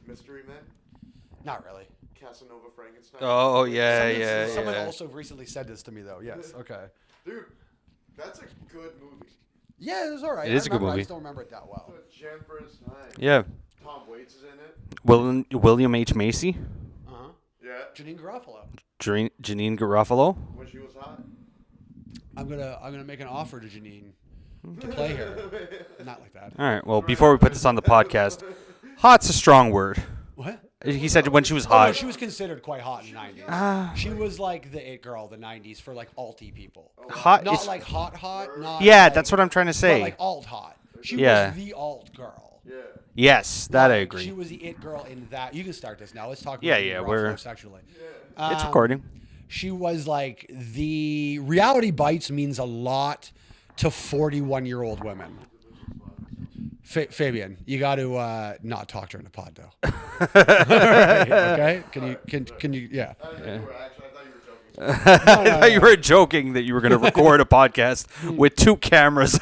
Mystery Men? Not really. Casanova Frankenstein? Oh, yeah. Someone also recently said this to me, though. Yes, okay. Dude, that's a good movie. Yeah, it was all right. It is a good movie. I just don't remember it that well. Jennifer Aniston. Yeah. Tom Waits is in it. William H. Macy. Uh-huh. Yeah. Janine Garofalo. Janine Garofalo. When she was hot. I'm gonna make an offer to Janine to play her. Not like that. All right. Well, before we put this on the podcast, hot's a strong word. What? He said when she was Oh, hot. no, she was considered quite hot in the 90s. She was like the it girl of the 90s for like alty people. Hot. Not like hot. Not Yeah, like, that's what I'm trying to say. But like alt hot. She Yeah. was the alt girl. Yeah. Yes, that I Like, agree. She was the it girl in that. You can start this now. Let's talk about Yeah, Janine we're- Garofalo sexually. It's recording. She was like the reality bites means a lot to 41-year-old women. Fabian, you got to not talk during the pod though. Okay? Can you? Yeah. I thought you were joking. I thought you were joking that you were going to record a podcast with two cameras.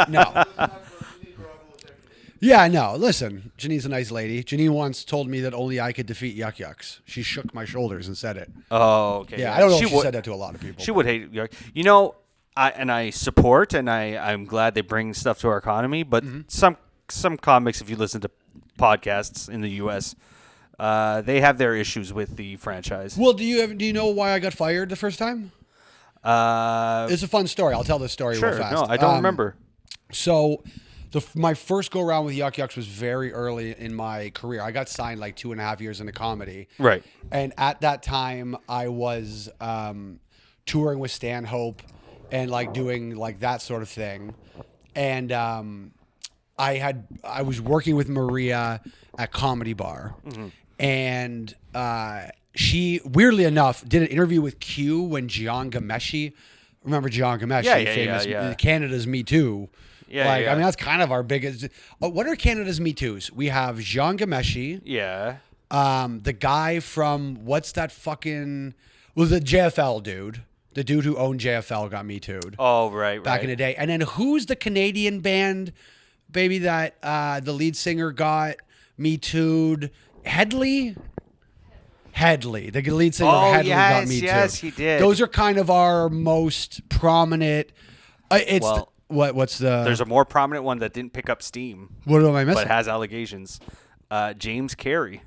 No. Yeah, no. Listen, Janine's a nice lady. Janine once told me that only I could defeat Yuck Yucks. She shook my shoulders and said it. Oh, okay. Yeah, I don't know if she said that to a lot of people. She would hate you know, I support and I'm glad they bring stuff to our economy, but some comics, if you listen to podcasts in the U.S., they have their issues with the franchise. Well, do you know why I got fired the first time? It's a fun story. I'll tell this story Sure. real fast. No, I don't remember. So, my first go around with Yuck Yucks was very early in my career. I got signed like 2.5 years into comedy. Right. And at that time, I was touring with Stanhope and like doing like that sort of thing. And I was working with Maria at Comedy Bar. Mm-hmm. And she, weirdly enough, did an interview with Q when Gian Gameshi, remember Gian Gameshi, famous Canada's Me Too. Yeah, I mean, that's kind of our biggest. What are Canada's Me Too's? We have Gian Gameshi. Yeah. The guy from what's that fucking? Was the JFL dude? The dude who owned JFL got Me Too'd. Oh, right. Back in the day, and then who's the Canadian band, baby? That the lead singer got Me Too'd. Headley. The lead singer of Headley got Me Too. Yes, he did. Those are kind of our most prominent. What's the? There's a more prominent one that didn't pick up steam. What am I missing? But has allegations. James Carrey.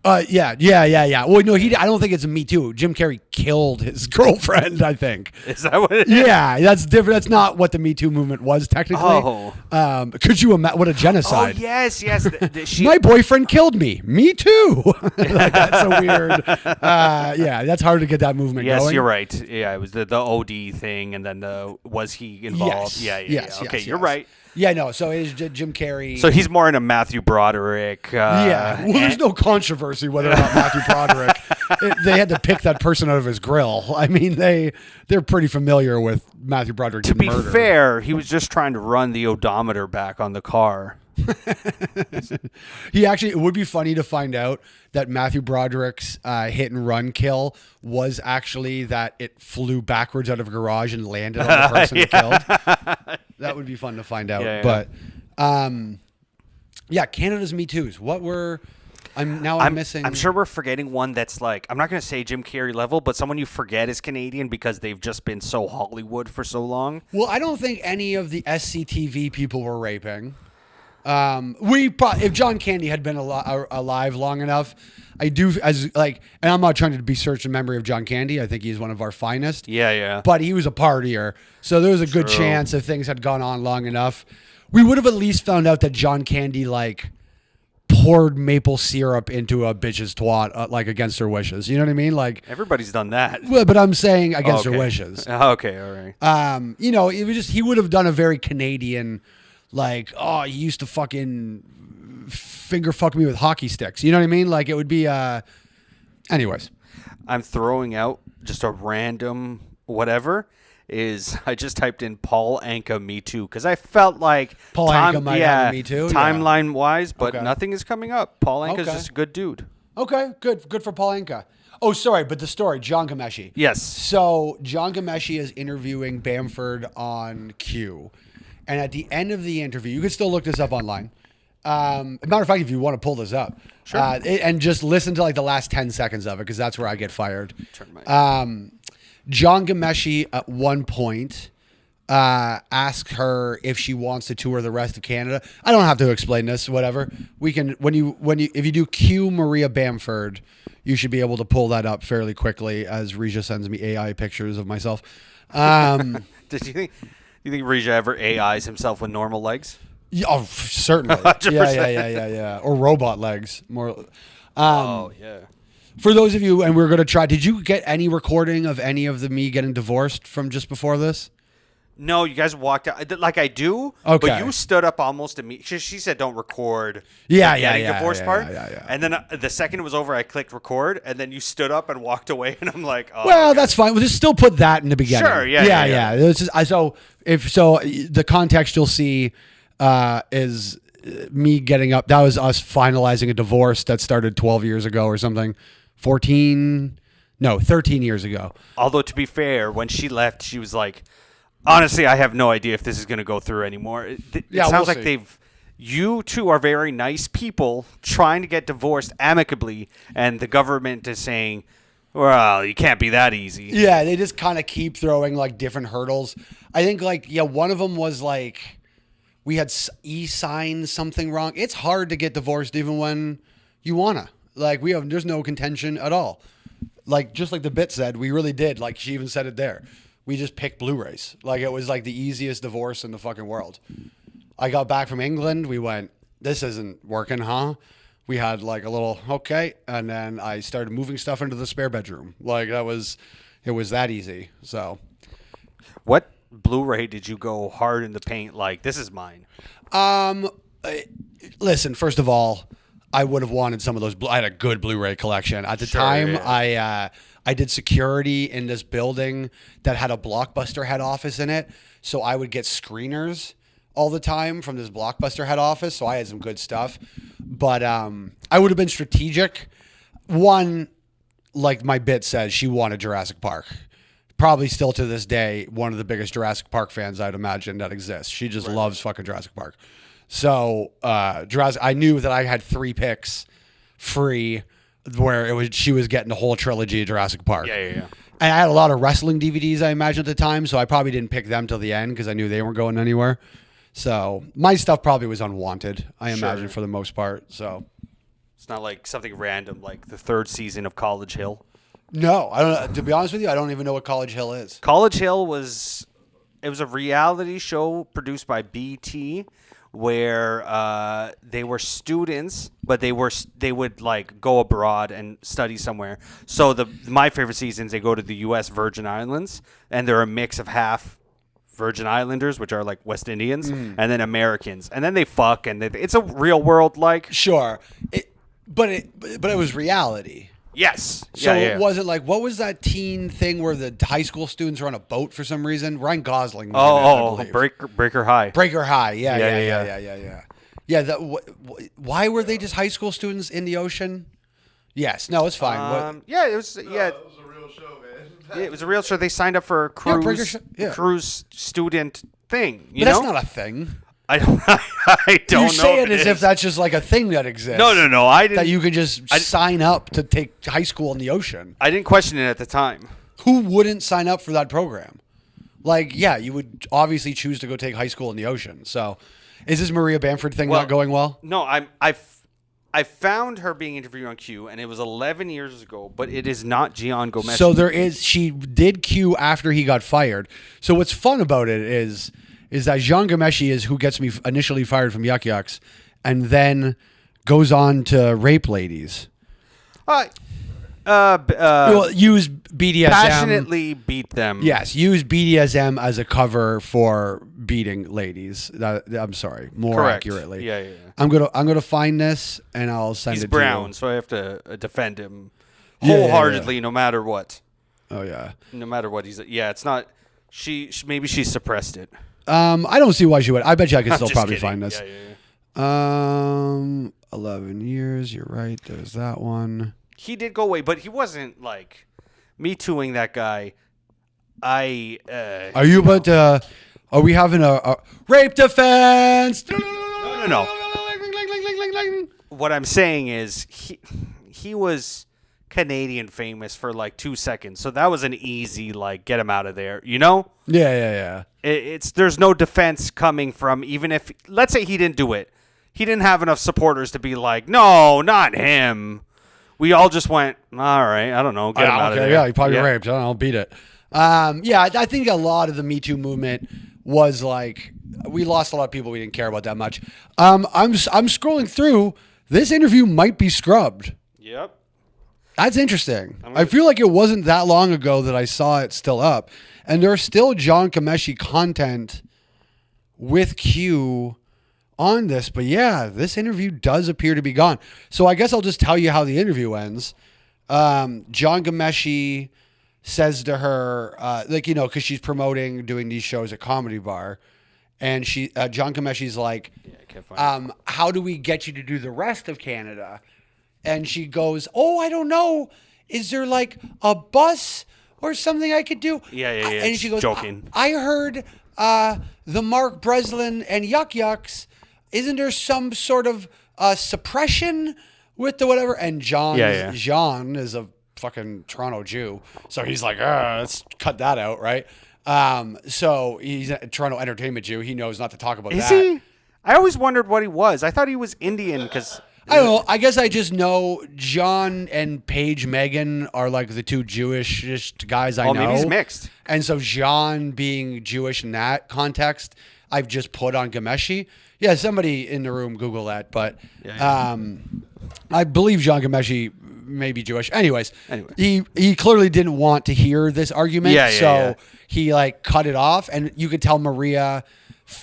Yeah. Well, no, I don't think it's a Me Too. Jim Carrey killed his girlfriend, I think. Is that what it is? Yeah, that's different. That's not what the Me Too movement was technically. Oh. Could you imagine what a genocide? Oh, yes. My boyfriend killed me. Me too. Like, that's a weird. Yeah, that's hard to get that movement going. Yes, you're right. Yeah, it was the OD thing, and then was he involved? Yes. Okay, you're right. Yeah, no. So it is Jim Carrey. So he's more in a Matthew Broderick. Yeah. Well, there's no controversy whether or not Matthew Broderick. They had to pick that person out of his grill. I mean, they're pretty familiar with Matthew Broderick. To be murder. fair, he was just trying to run the odometer back on the car. It would be funny to find out that Matthew Broderick's hit and run kill was actually that it flew backwards out of a garage and landed on the person it killed. That would be fun to find out. But Canada's Me Too's. I'm missing. I'm sure we're forgetting one that's like, I'm not going to say Jim Carrey level, but someone you forget is Canadian because they've just been so Hollywood for so long. Well, I don't think any of the SCTV people were raping. If John Candy had been alive long enough, and I'm not trying to be search in memory of John Candy. I think he's one of our finest. Yeah. But he was a partier, so there was a good chance if things had gone on long enough, we would have at least found out that John Candy poured maple syrup into a bitch's twat against her wishes. You know what I mean? Everybody's done that. Well, but I'm saying against her wishes. Okay, all right. It was he would have done a very Canadian. He used to fucking finger fuck me with hockey sticks. You know what I mean? It would be, anyways. I'm throwing out just a random whatever I just typed in Paul Anka Me Too because I felt like Paul Anka might have Me Too. Timeline wise, but nothing is coming up. Paul Anka's just a good dude. Okay, good for Paul Anka. Oh, sorry, but the story, John Gameshi. Yes. So John Gameshi is interviewing Bamford on Q. And at the end of the interview, you can still look this up online. Matter of fact, if you want to pull this up, Sure. And just listen to like the last 10 seconds of it, because that's where I get fired. Turn my John Gameshi at one point asked her if she wants to tour the rest of Canada. I don't have to explain this. Whatever. We can if you do Q Maria Bamford, you should be able to pull that up fairly quickly as Regia sends me AI pictures of myself. Did you think Regia ever AIs himself with normal legs? Yeah, oh, certainly. 100%. Yeah. Or robot legs. More. Yeah. For those of you, and we're going to try, did you get any recording of any of me getting divorced from just before this? No, you guys walked out like I do. Okay. But you stood up almost immediately. She said, "Don't record." Yeah, the getting divorced part. Yeah. And then the second it was over, I clicked record, and then you stood up and walked away, and I'm like, "Oh, Well, okay. that's fine. We'll just still put that in the beginning. Sure, yeah. This is, the context you'll see is me getting up. That was us finalizing a divorce that started 12 years ago or something. 13 years ago. Although to be fair, when she left, she was like, "Honestly, I have no idea if this is going to go through anymore." It sounds like you two are very nice people trying to get divorced amicably, and the government is saying, "Well, you can't be that easy." Yeah, they just kind of keep throwing like different hurdles. I think one of them was like we had e-signed something wrong. It's hard to get divorced even when you wanna. Like there's no contention at all. Like just like the bit said, we really did. Like she even said it there. We just picked Blu-rays. Like it was like the easiest divorce in the fucking world. I got back from England. We went, this isn't working, huh? We had like a little, okay. And then I started moving stuff into the spare bedroom. Like it was that easy. So. What Blu-ray did you go hard in the paint? Like, this is mine. Listen, first of all, I would have wanted some of those. I had a good Blu-ray collection at the time. Yeah. I did security in this building that had a Blockbuster head office in it, so I would get screeners all the time from this Blockbuster head office. So I had some good stuff, but I would have been strategic. One, like my bit says, she wanted Jurassic Park. Probably still to this day, one of the biggest Jurassic Park fans I'd imagine that exists. She just loves fucking Jurassic Park. So I knew that I had 3 picks free where she was getting the whole trilogy of Jurassic Park. Yeah. And I had a lot of wrestling DVDs, I imagine, at the time, so I probably didn't pick them till the end because I knew they weren't going anywhere. So my stuff probably was unwanted, I imagine, for the most part. So it's not like something random like the 3rd season of College Hill. No, I don't. To be honest with you, I don't even know what College Hill is. College Hill was a reality show produced by BT where they were students, but they would like go abroad and study somewhere. So my favorite seasons, they go to the U.S. Virgin Islands, and they're a mix of half Virgin Islanders, which are like West Indians, and then Americans, and then they fuck, and it's a real world like. Sure, but it was reality. Yes. So it wasn't like, what was that teen thing where the high school students were on a boat for some reason? Ryan Gosling. Breaker High. Breaker High. Yeah. Yeah. Why were they just high school students in the ocean? Yes. No, it's fine. It was. Yeah. It was a real show, man. It was a real show. They signed up for a cruise student thing. But that's not a thing. I don't know. You say it as if that's just like a thing that exists. No. I didn't. That you can just sign up to take high school in the ocean. I didn't question it at the time. Who wouldn't sign up for that program? Like, yeah, you would obviously choose to go take high school in the ocean. So, is this Maria Bamford thing not going well? No, I found her being interviewed on Q, and it was 11 years ago, but it is not Gian Gomez. So she did Q after he got fired. So what's fun about it is that Jean Gameshi is who gets me initially fired from Yuck Yucks and then goes on to rape ladies. Use BDSM. Passionately beat them. Yes, use BDSM as a cover for beating ladies. I'm sorry, more accurately. Yeah. I'm gonna find this and I'll send it to you. He's brown, so I have to defend him wholeheartedly, no matter what. Oh yeah. No matter what he's. Yeah, it's not. Maybe she suppressed it. I don't see why she would. I bet you I could still probably kidding. find this. Yeah. 11 years. You're right. There's that one. He did go away, but he wasn't like me tooing that guy. Are you about to? Are we having a rape defense? No. what I'm saying is he was Canadian famous for like 2 seconds, so that was an easy like get him out of there. You know? Yeah. There's no defense coming from, even if, let's say he didn't do it. He didn't have enough supporters to be like, no, not him. We all just went, all right, I don't know, get him out of there. Yeah, he probably raped. I don't know, beat it. I think a lot of the Me Too movement was like, we lost a lot of people we didn't care about that much. I'm scrolling through. This interview might be scrubbed. Yep. That's interesting. I feel like it wasn't that long ago that I saw it still up. And there's still John Kameshi content with Q on this. But yeah, this interview does appear to be gone. So I guess I'll just tell you how the interview ends. John Kameshi says to her, because she's promoting doing these shows at Comedy Bar. And John Kameshi's like, how do we get you to do the rest of Canada? And she goes, I don't know. Is there like a bus or something I could do? Yeah. And she goes, joking. I heard the Mark Breslin and Yuck Yucks. Isn't there some sort of suppression with the whatever? And John is a fucking Toronto Jew. So he's like, let's cut that out, right? So he's a Toronto entertainment Jew. He knows not to talk about that. Is he? I always wondered what he was. I thought he was Indian because... I don't know. I guess I just know John and Paige Megan are like the two Jewish guys I know. Maybe he's mixed. And so John being Jewish in that I've just put on Gameshi. Yeah, somebody in the room Google that. But I believe John Gameshi may be Jewish. Anyway, he clearly didn't want to hear this argument. So he like cut it off. And you could tell Maria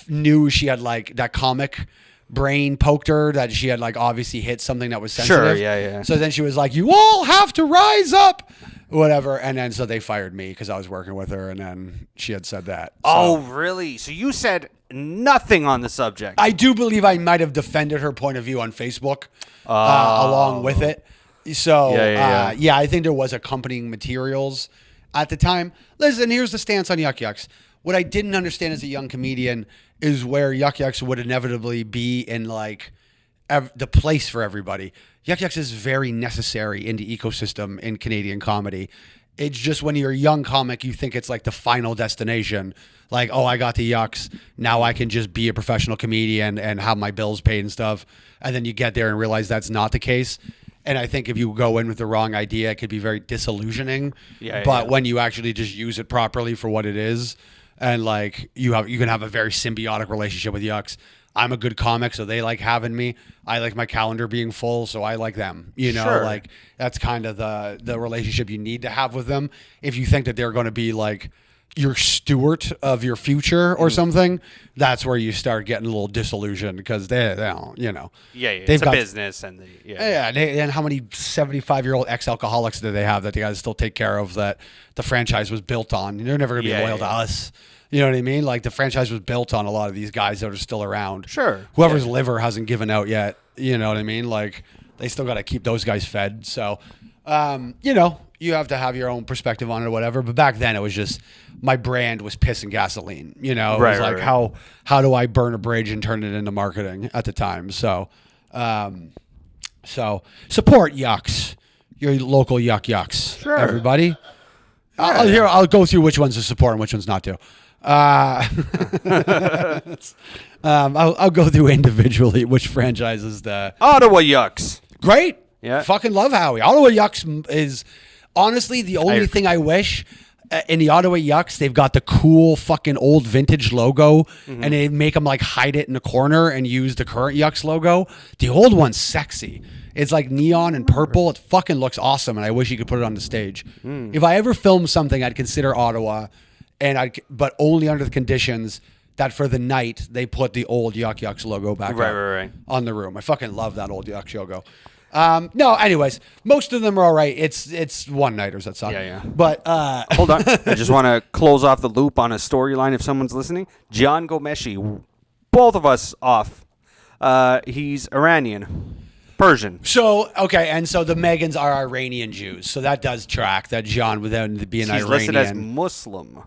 knew she had like that comic brain poked her, that she had like obviously hit something that was sensitive. Sure, So then she was like, you all have to rise up, whatever. And then so they fired me because I was working with her, and then she had said that. So, oh, really? So you said nothing on the subject. I do believe I might have defended her point of view on Facebook along with it. So I think there was accompanying materials at the time. Listen, here's the stance on Yuck Yucks. What I didn't understand as a young comedian is where Yuck Yucks would inevitably be in like the place for everybody. Yuck Yucks is very necessary in the ecosystem in Canadian comedy. It's just when you're a young comic, you think it's like the final destination. Like, I got the Yucks. Now I can just be a professional comedian and have my bills paid and stuff. And then you get there and realize that's not the case. And I think if you go in with the wrong idea, it could be very disillusioning. But when you actually just use it properly for what it is, and like you can have a very symbiotic relationship with Yucks. I'm a good comic, so they like having me. I like my calendar being full, so I like them. Like that's kind of the relationship you need to have with them. If you think that they're going to be like your steward of your future or something, that's where you start getting a little disillusioned because they don't, it's a business and and how many 75-year-old ex-alcoholics do they have that they got to still take care of that the franchise was built on? They're never going to be loyal to us. You know what I mean? Like the franchise was built on a lot of these guys that are still around. Sure. Whoever's liver hasn't given out yet. You know what I mean? Like they still got to keep those guys fed. So, you have to have your own perspective on it or whatever. But back then it was just my brand was piss and gasoline. It was like how do I burn a bridge and turn it into marketing at the time? So support Yucks, your local Yucks, sure. Everybody. I'll go through which ones to support and which ones not to. I'll go through individually which franchises the Ottawa Yucks. Great. Yeah. Fucking love Howie. Ottawa Yucks is honestly the only thing I wish in the Ottawa Yucks. They've got the cool fucking old vintage logo, and they make them like hide it in a corner and use the current Yucks logo. The old one's sexy. It's like neon and purple. It fucking looks awesome, and I wish you could put it on the stage. If I ever film something, I'd consider Ottawa, but only under the conditions that for the night they put the old Yuck Yucks logo back on the room. I fucking love that old Yucks logo. No, anyways, most of them are all right. It's one-nighters that suck. Yeah. But hold on. I just want to close off the loop on a storyline if someone's listening. John Gomeshi, both of us off. He's Iranian. Persian. So, okay, and so the Megans are Iranian Jews. So that does track that John would then be an Iranian. He's listed as Muslim.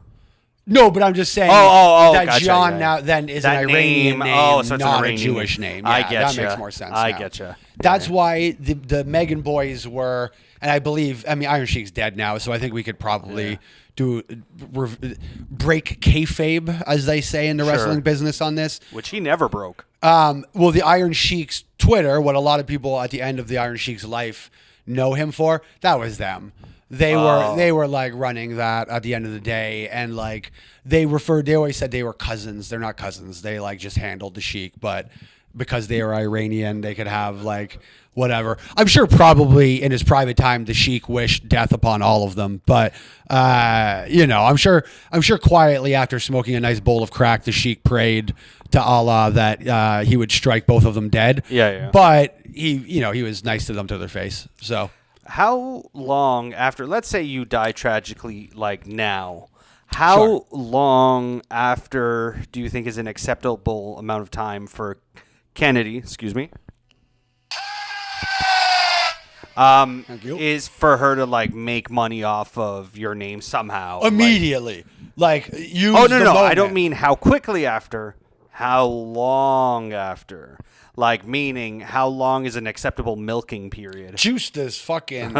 No, but I'm just saying that gotcha, John now then is that an Iranian name, so it's not an Iranian a Jewish name. I Yeah, getcha. That makes more sense. I now. getcha. That's why the Megan boys were, and I believe, Iron Sheik's dead now, so I think we could probably break kayfabe, as they say in the wrestling business, on this. Which he never broke. Well, the Iron Sheik's Twitter, what a lot of people at the end of the Iron Sheik's life know him for, that was them. They were like running that at the end of the day, and like they always said they were cousins. They're not cousins. They like just handled the Sheik, but because they were Iranian, they could have like whatever. I'm sure probably in his private time the Sheik wished death upon all of them, but I'm sure quietly after smoking a nice bowl of crack, the Sheik prayed to Allah that he would strike both of them dead. Yeah. But he was nice to them to their face. So how long after, let's say you die tragically like now, how long after do you think is an acceptable amount of time for Kennedy, is for her to like make money off of your name somehow? Immediately. Like use no. moment. I don't mean how quickly after, how long after. Like, meaning, how long is an acceptable milking period? Juiced as fucking.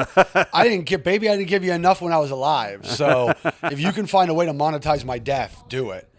I didn't give you enough when I was alive. So if you can find a way to monetize my death, do it.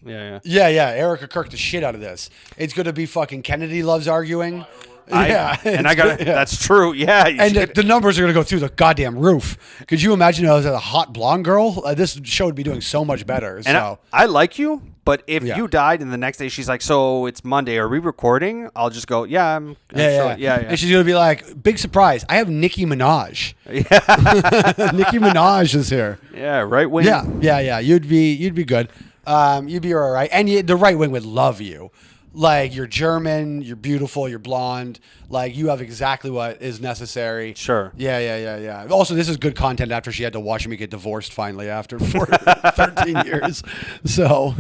Yeah. Erica Kirk the shit out of this. It's going to be fucking Kennedy loves arguing. That's true. Yeah. And the numbers are going to go through the goddamn roof. Could you imagine if I was a hot blonde girl? This show would be doing so much better. And I like you, but if you died and the next day she's like, so it's Monday, are we recording? I'll just go, I'm sure. Yeah. And she's going to be like, big surprise. I have Nicki Minaj. Yeah. Nicki Minaj is here. Yeah, right wing. Yeah. You'd be good. You'd be all right. And the right wing would love you. Like, you're German, you're beautiful, you're blonde. Like, you have exactly what is necessary. Sure. Yeah. Also, this is good content after she had to watch me get divorced finally after 13 years. So,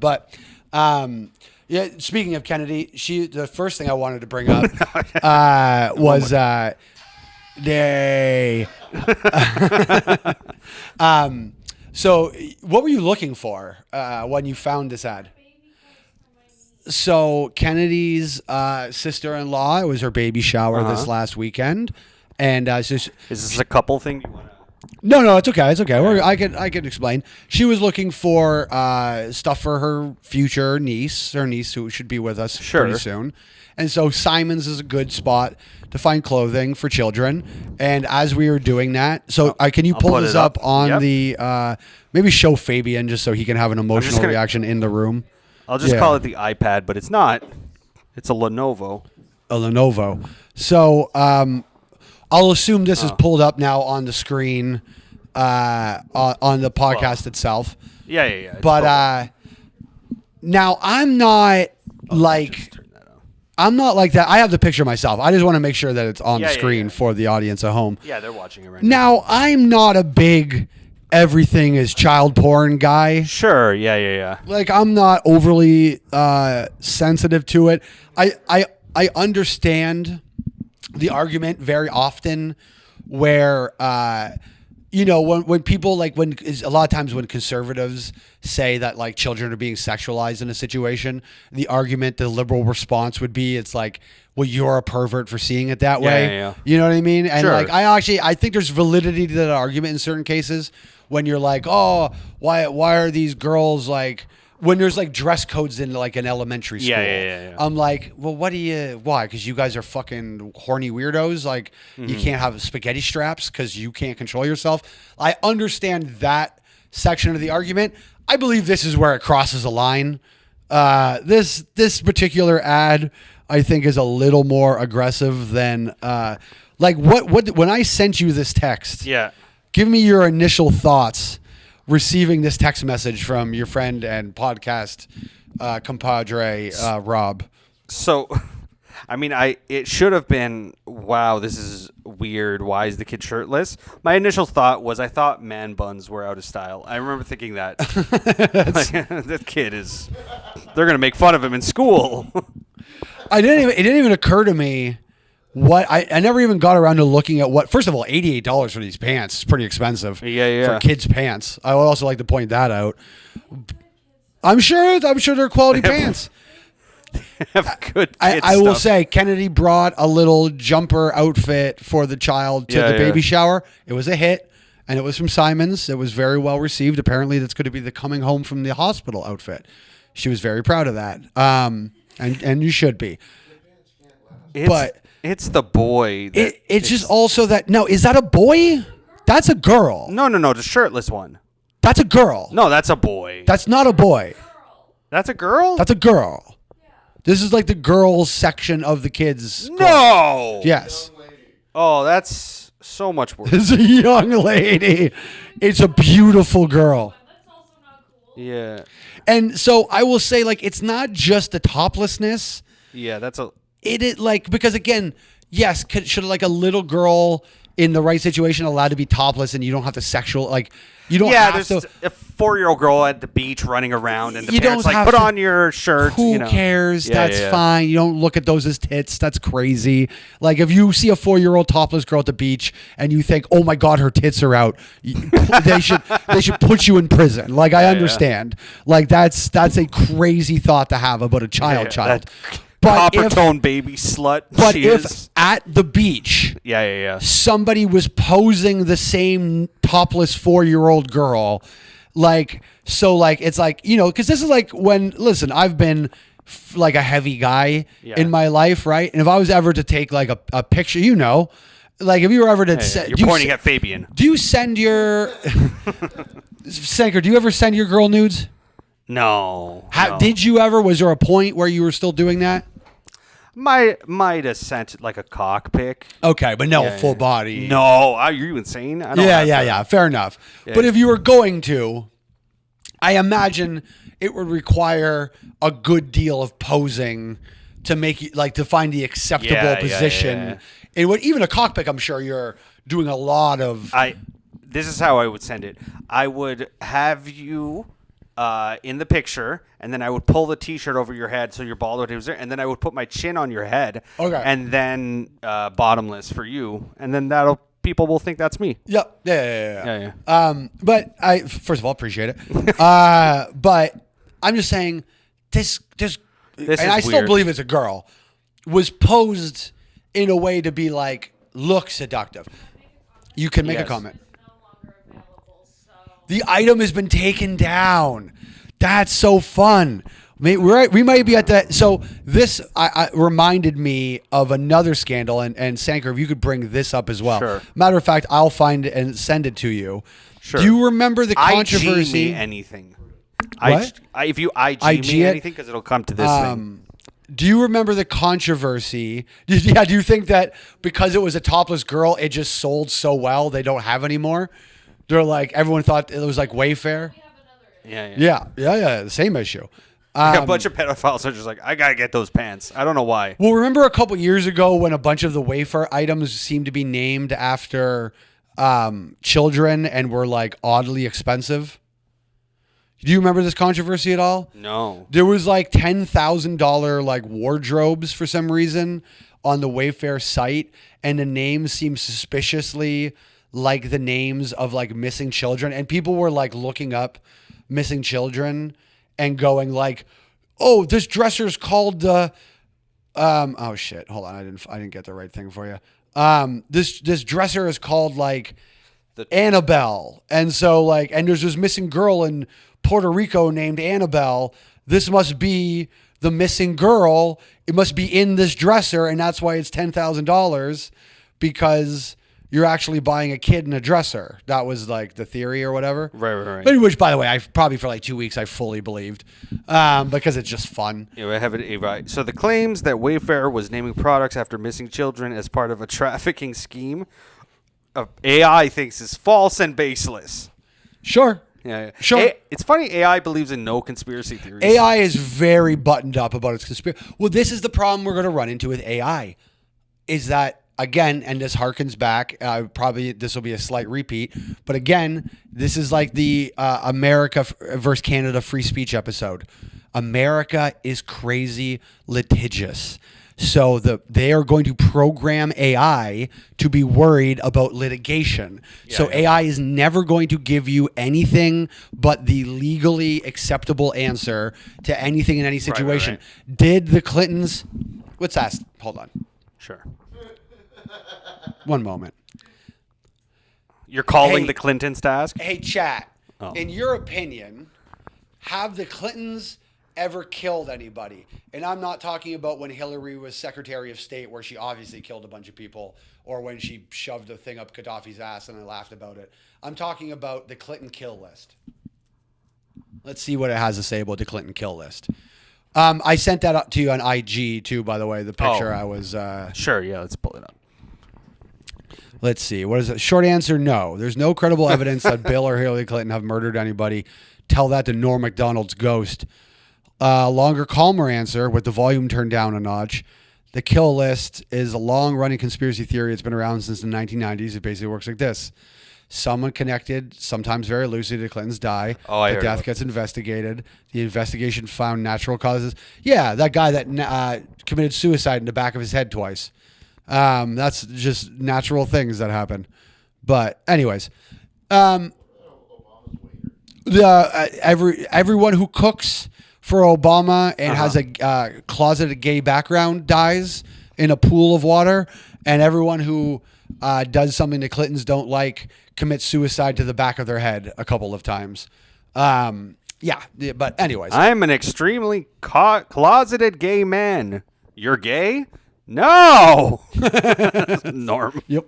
But, speaking of Kennedy, the first thing I wanted to bring up was so what were you looking for when you found this ad? So Kennedy's sister-in-law, it was her baby shower this last weekend, and is this a couple thing? No, it's okay. I can explain. She was looking for stuff for her future niece, who should be with us pretty soon, and so Simon's is a good spot to find clothing for children. And as we were doing that, can you pull this up on the maybe show Fabian just so he can have an emotional reaction in the room. I'll just call it the iPad, but it's not. It's a Lenovo. So I'll assume this is pulled up now on the screen on the podcast itself. Yeah. But now I'm not like that. I have the picture myself. I just want to make sure that it's on the screen for the audience at home. Yeah, they're watching it right now. Now, I'm not a big everything is child porn guy. Sure, yeah. Like, I'm not overly sensitive to it. I understand the argument very often where when people a lot of times when conservatives say that like children are being sexualized in a situation, the liberal response would be it's like, well, you're a pervert for seeing it that way. Yeah. You know what I mean? And sure. I think there's validity to that argument in certain cases when you're like, oh, why are these girls like, when there's like dress codes in like an elementary school. Yeah. I'm like, well, why? Because you guys are fucking horny weirdos. Like, you can't have spaghetti straps because you can't control yourself. I understand that section of the argument. I believe this is where it crosses a line. This particular ad, I think, is a little more aggressive than when I sent you this text. Yeah. Give me your initial thoughts receiving this text message from your friend and podcast compadre, Rob. So, I mean, it should have been, wow, this is weird. Why is the kid shirtless? My initial thought was I thought man buns were out of style. I remember thinking that. That kid they're going to make fun of him in school. It didn't even occur to me what I never even got around to looking at what. First of all, $88 for these pants is pretty expensive. Yeah. For kids' pants. I would also like to point that out. I'm sure they're quality pants. Have good. I will say Kennedy brought a little jumper outfit for the child to the baby shower. It was a hit, and it was from Simon's. It was very well received. Apparently, that's going to be the coming home from the hospital outfit. She was very proud of that, and you should be. It's the boy. It's just also that. No, is that a boy? That's a girl. No, the shirtless one. That's a girl. No, that's a boy. That's not a boy. That's a girl? That's a girl. This is like the girls section of the kids. No. Yes. Oh, that's so much worse. It's a young lady. It's a beautiful girl. That's also not cool. Yeah. And so I will say, like, it's not just the toplessness. Yeah, that's a... It is like, because again, yes, should like a little girl in the right situation allowed to be topless and you don't have to sexual, like, you don't have there's to. a 4-year-old girl at the beach running around and the You parents don't like, have put to- on your shirt. Who you know. cares? Yeah, That's yeah. fine. You don't look at those as tits. That's crazy. Like if you see a 4-year-old topless girl at the beach and you think, "Oh my God, her tits are out," they should put you in prison. Like I understand. Like that's a crazy thought to have about a child. That But copper if, tone baby slut. but she if is. at the beach Yeah. somebody was posing the same topless 4-year-old girl, like it's like, you know, because this is like listen, I've been like a heavy guy in my life, right? And if I was ever to take like a picture, you know, like if you were ever to You're pointing at Fabian. do you send your Sanker, do you ever send your girl nudes? No. Did you ever? Was there a point where you were still doing that? Might have sent like a cock pic. Okay, but no full body. No, are you insane? I don't have to. Yeah. Fair enough. Yeah. But if you were going to, I imagine it would require a good deal of posing to make you like to find the acceptable position. Yeah. And what even a cockpit, I'm sure you're doing a lot of. This is how I would send it. I would have you in the picture, and then I would pull the T-shirt over your head so your bald head was there, and then I would put my chin on your head, Okay. and then bottomless for you, and then people will think that's me. Yep. Yeah. Yeah. But I first of all appreciate it. But I'm just saying this This and is I still weird. believe it's a girl, was posed in a way to be like look seductive. You can make a Yes. comment. No longer available, so. The item has been taken down. That's so fun. We might be at that. So this I reminded me of another scandal, and Sanker, if you could bring this up as well. Sure. Matter of fact, I'll find it and send it to you. Sure. Do you remember the IG controversy? me anything. What? If you IG IG me it? anything, because it'll come to this thing. Do you remember the controversy? Yeah. Do you think that because it was a topless girl, it just sold so well they don't have anymore? They're like everyone thought it was like Wayfair. We have another issue. Yeah. Yeah. The same issue. A bunch of pedophiles are just like, I gotta get those pants. I don't know why. Well, remember a couple years ago when a bunch of the Wayfair items seemed to be named after children and were like oddly expensive? Do you remember this controversy at all? No. There was like $10,000 like wardrobes for some reason on the Wayfair site, and the names seemed suspiciously like the names of like missing children, and people were like looking up missing children and going like, "Oh, this dresser's called the oh shit, hold on, I didn't get the right thing for you. This dresser is called like Annabelle, and so like, and there's this missing girl in Puerto Rico named Annabelle. This must be the missing girl. It must be in this dresser, and that's why it's $10,000 because you're actually buying a kid in a dresser." That was like the theory or whatever. Right. But which, by the way, I probably for like 2 weeks I fully believed because it's just fun. Yeah, I have it right. So the claims that Wayfair was naming products after missing children as part of a trafficking scheme, AI thinks is false and baseless. Sure. Yeah. Sure. It's funny. AI believes in no conspiracy theories. AI is very buttoned up about its conspiracy. Well, this is the problem we're going to run into with AI, is that, again, and this harkens back, probably this will be a slight repeat, but again, this is like the America versus Canada free speech episode. America is crazy litigious. So they are going to program AI to be worried about litigation. So AI is never going to give you anything but the legally acceptable answer to anything in any situation. Right. Did the Clintons? Let's ask. Hold on. Sure. One moment. You're calling Hey. the Clintons to ask? Hey, chat. Oh. In your opinion, have the Clintons ever killed anybody? And I'm not talking about when Hillary was Secretary of State, where she obviously killed a bunch of people, or when she shoved a thing up Gaddafi's ass and I laughed about it. I'm talking about the Clinton kill list. Let's see what it has to say about the Clinton kill list. I sent that up to you on IG too, by the way. The picture I was. Sure. Yeah. Let's pull it up. Let's see. What is it? Short answer, no. There's no credible evidence that Bill or Hillary Clinton have murdered anybody. Tell that to Norm Macdonald's ghost. Longer, calmer answer with the volume turned down a notch. The kill list is a long-running conspiracy theory. It's been around since the 1990s. It basically works like this. Someone connected, sometimes very loosely, to Clinton's die. I the heard death about gets investigated. The investigation found natural causes. Yeah, that guy that committed suicide in the back of his head twice. That's just natural things that happen. But anyways, everyone who cooks for Obama and has a closeted gay background dies in a pool of water, and everyone who does something the Clintons don't like commits suicide to the back of their head a couple of times. Yeah, but anyways, I'm an extremely closeted gay man. You're gay? No. Norm. Yep.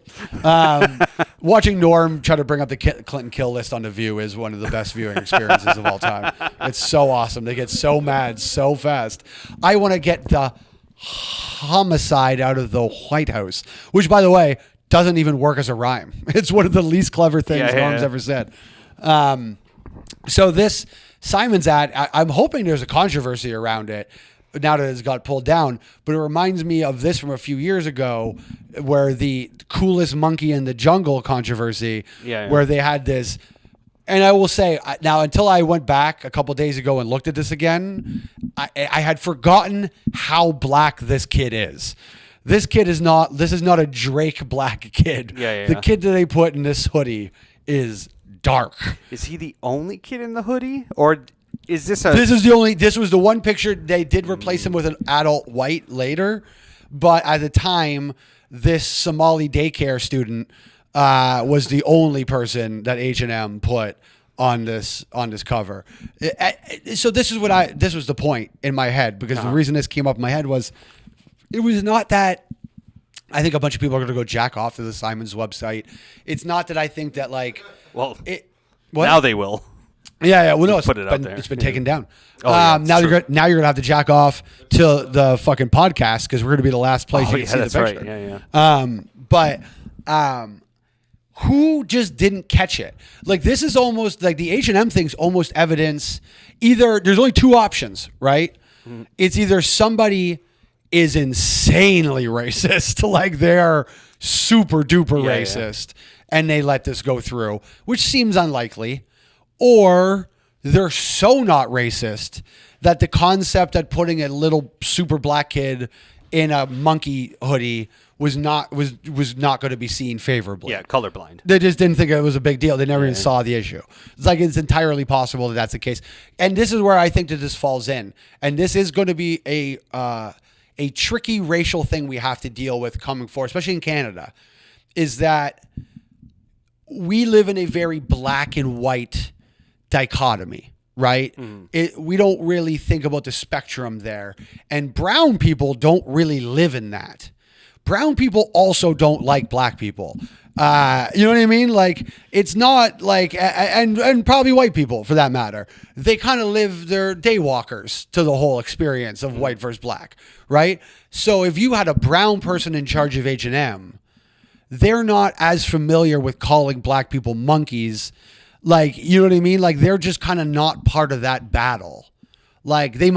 Watching Norm try to bring up the Clinton kill list on The View is one of the best viewing experiences of all time. It's so awesome. They get so mad so fast. I want to get the homicide out of the White House, which, by the way, doesn't even work as a rhyme. It's one of the least clever things Norm's ever said. So this Simon's ad, I'm hoping there's a controversy around it now that it's got pulled down, but it reminds me of this from a few years ago where the coolest monkey in the jungle controversy, where they had this. And I will say now, until I went back a couple days ago and looked at this again, I had forgotten how black this kid is. This is not a Drake black kid. The kid that they put in this hoodie is dark. Is he the only kid in the hoodie, or is this a? This was the one picture. They did replace him with an adult white later, but at the time, this Somali daycare student was the only person that H&M put on this cover. So this was the point in my head, because the reason this came up in my head was it was not that I think a bunch of people are going to go jack off to the Simon's website. It's not that I think that now they will. Yeah. Well, no, it's been taken down. Now you're gonna have to jack off to the fucking podcast, because we're gonna be the last place you can see the picture. Right. Who just didn't catch it? Like, this is almost like the H&M thing's almost evidence. Either there's only two options, right? Mm-hmm. It's either somebody is insanely racist, like they're super duper racist, and they let this go through, which seems unlikely. Or they're so not racist that the concept that putting a little super black kid in a monkey hoodie was not going to be seen favorably. Yeah, colorblind. They just didn't think it was a big deal. They never even saw the issue. It's like it's entirely possible that that's the case. And this is where I think that this falls in. And this is going to be a tricky racial thing we have to deal with coming forward, especially in Canada, is that we live in a very black and white dichotomy, right? We don't really think about the spectrum there. And brown people don't really live in that. Brown people also don't like black people. You know what I mean? Like, it's not like, and probably white people for that matter, they kind of live their daywalkers to the whole experience of white versus black, right? So if you had a brown person in charge of H&M, they're not as familiar with calling black people monkeys. Like, you know what I mean? Like, they're just kind of not part of that battle. Like, they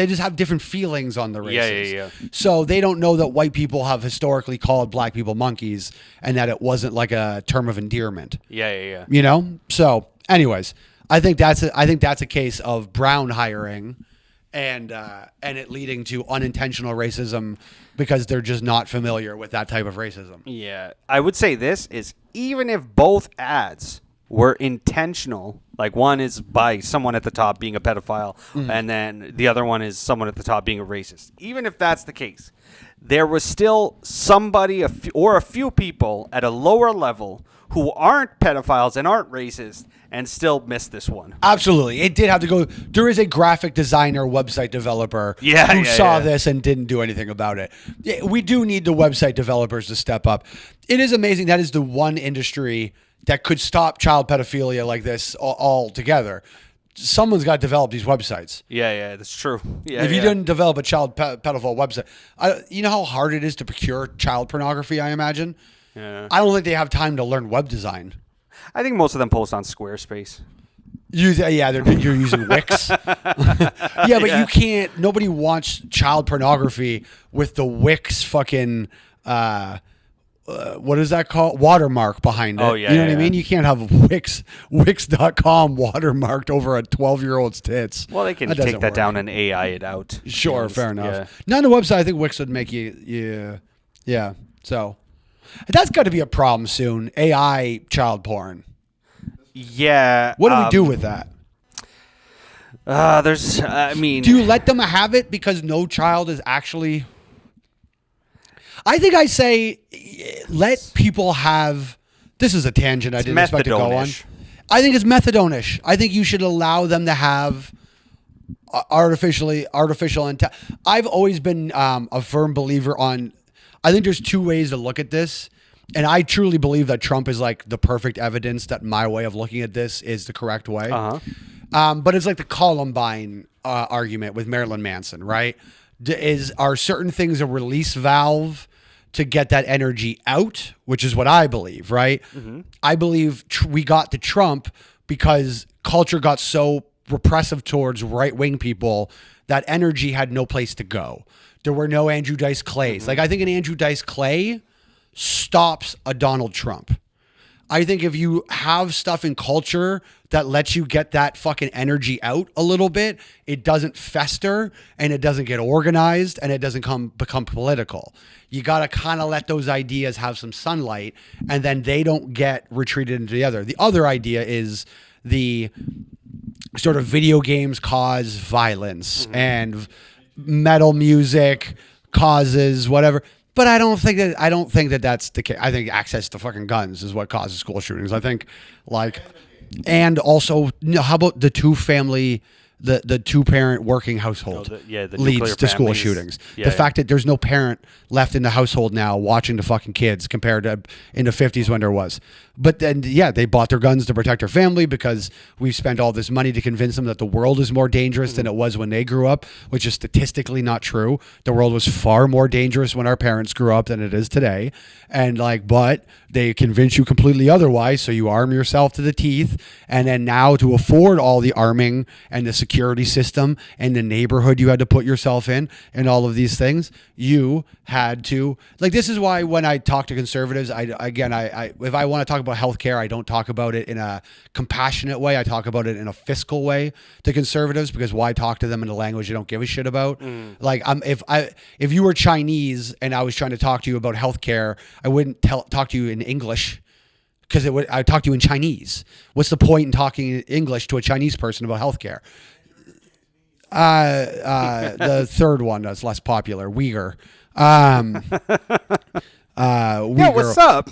just have different feelings on the races. Yeah. So they don't know that white people have historically called black people monkeys and that it wasn't like a term of endearment. Yeah. You know? So anyways, I think that's a case of brown hiring and it leading to unintentional racism because they're just not familiar with that type of racism. Yeah, I would say this is even if both ads were intentional, like one is by someone at the top being a pedophile, and then the other one is someone at the top being a racist. Even if that's the case, there was still somebody or a few people at a lower level who aren't pedophiles and aren't racist and still missed this one. Absolutely. It did have to go. There is a graphic designer, website developer who saw this and didn't do anything about it. Yeah, we do need the website developers to step up. It is amazing. That is the one industry that could stop child pedophilia like this altogether. Someone's got to develop these websites. Yeah, that's true. Yeah, if you didn't develop a child pedophile website, you know how hard it is to procure child pornography, I imagine? Yeah. I don't think they have time to learn web design. I think most of them post on Squarespace. You're using Wix. But you can't. Nobody wants child pornography with the Wix fucking. What is that called? Watermark behind it. Oh, yeah. You know what I mean? You can't have Wix.com watermarked over a 12-year-old's tits. Well, they can take that down and AI it out. Sure, fair enough. Yeah. Not on the website. I think Wix would make you. Yeah. So that's got to be a problem soon. AI child porn. Yeah. What do we do with that? Do you let them have it because no child is actually... I think I say let people have... This is a tangent I didn't expect to go on. I think it's methadone-ish. I think you should allow them to have artificial intelligence. I've always been a firm believer on... I think there's two ways to look at this. And I truly believe that Trump is like the perfect evidence that my way of looking at this is the correct way. But it's like the Columbine argument with Marilyn Manson, right? Are certain things a release valve to get that energy out, which is what I believe, right? Mm-hmm. I believe we got to Trump because culture got so repressive towards right-wing people that energy had no place to go. There were no Andrew Dice Clays. Mm-hmm. Like, I think an Andrew Dice Clay stops a Donald Trump. I think if you have stuff in culture that lets you get that fucking energy out a little bit, it doesn't fester and it doesn't get organized and it doesn't become political. You got to kind of let those ideas have some sunlight and then they don't get retreated into the other. The other idea is the sort of video games cause violence and metal music causes whatever. But I don't think that that's the case. I think access to fucking guns is what causes school shootings. I think and also, how about the two-parent working household the leads to school shootings. The fact that there's no parent left in the household now watching the fucking kids compared to in the 50s when there was. But then, they bought their guns to protect their family because we've spent all this money to convince them that the world is more dangerous than it was when they grew up, which is statistically not true. The world was far more dangerous when our parents grew up than it is today. And but they convince you completely otherwise, so you arm yourself to the teeth. And then now to afford all the arming and the security system and the neighborhood you had to put yourself in and all of these things, you had to... this is why when I talk to conservatives, I if I want to talk about healthcare, I don't talk about it in a compassionate way. I talk about it in a fiscal way to conservatives, because why talk to them in a language you don't give a shit about? If you were Chinese and I was trying to talk to you about healthcare, I wouldn't talk to you in English, because I talk to you in Chinese. What's the point in talking English to a Chinese person about healthcare? The third one that's less popular, Uyghur. Uyghur, what's up?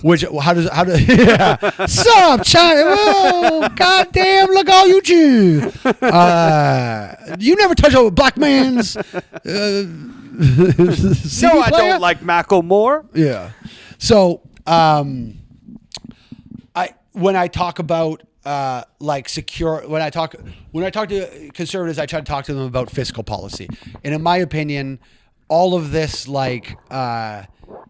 Sup, China? Whoa, goddamn! Look all you do. You never touch a black man's. No, I don't like Macklemore. Yeah. So, when I talk about secure, when I talk to conservatives, I try to talk to them about fiscal policy, and in my opinion, all of this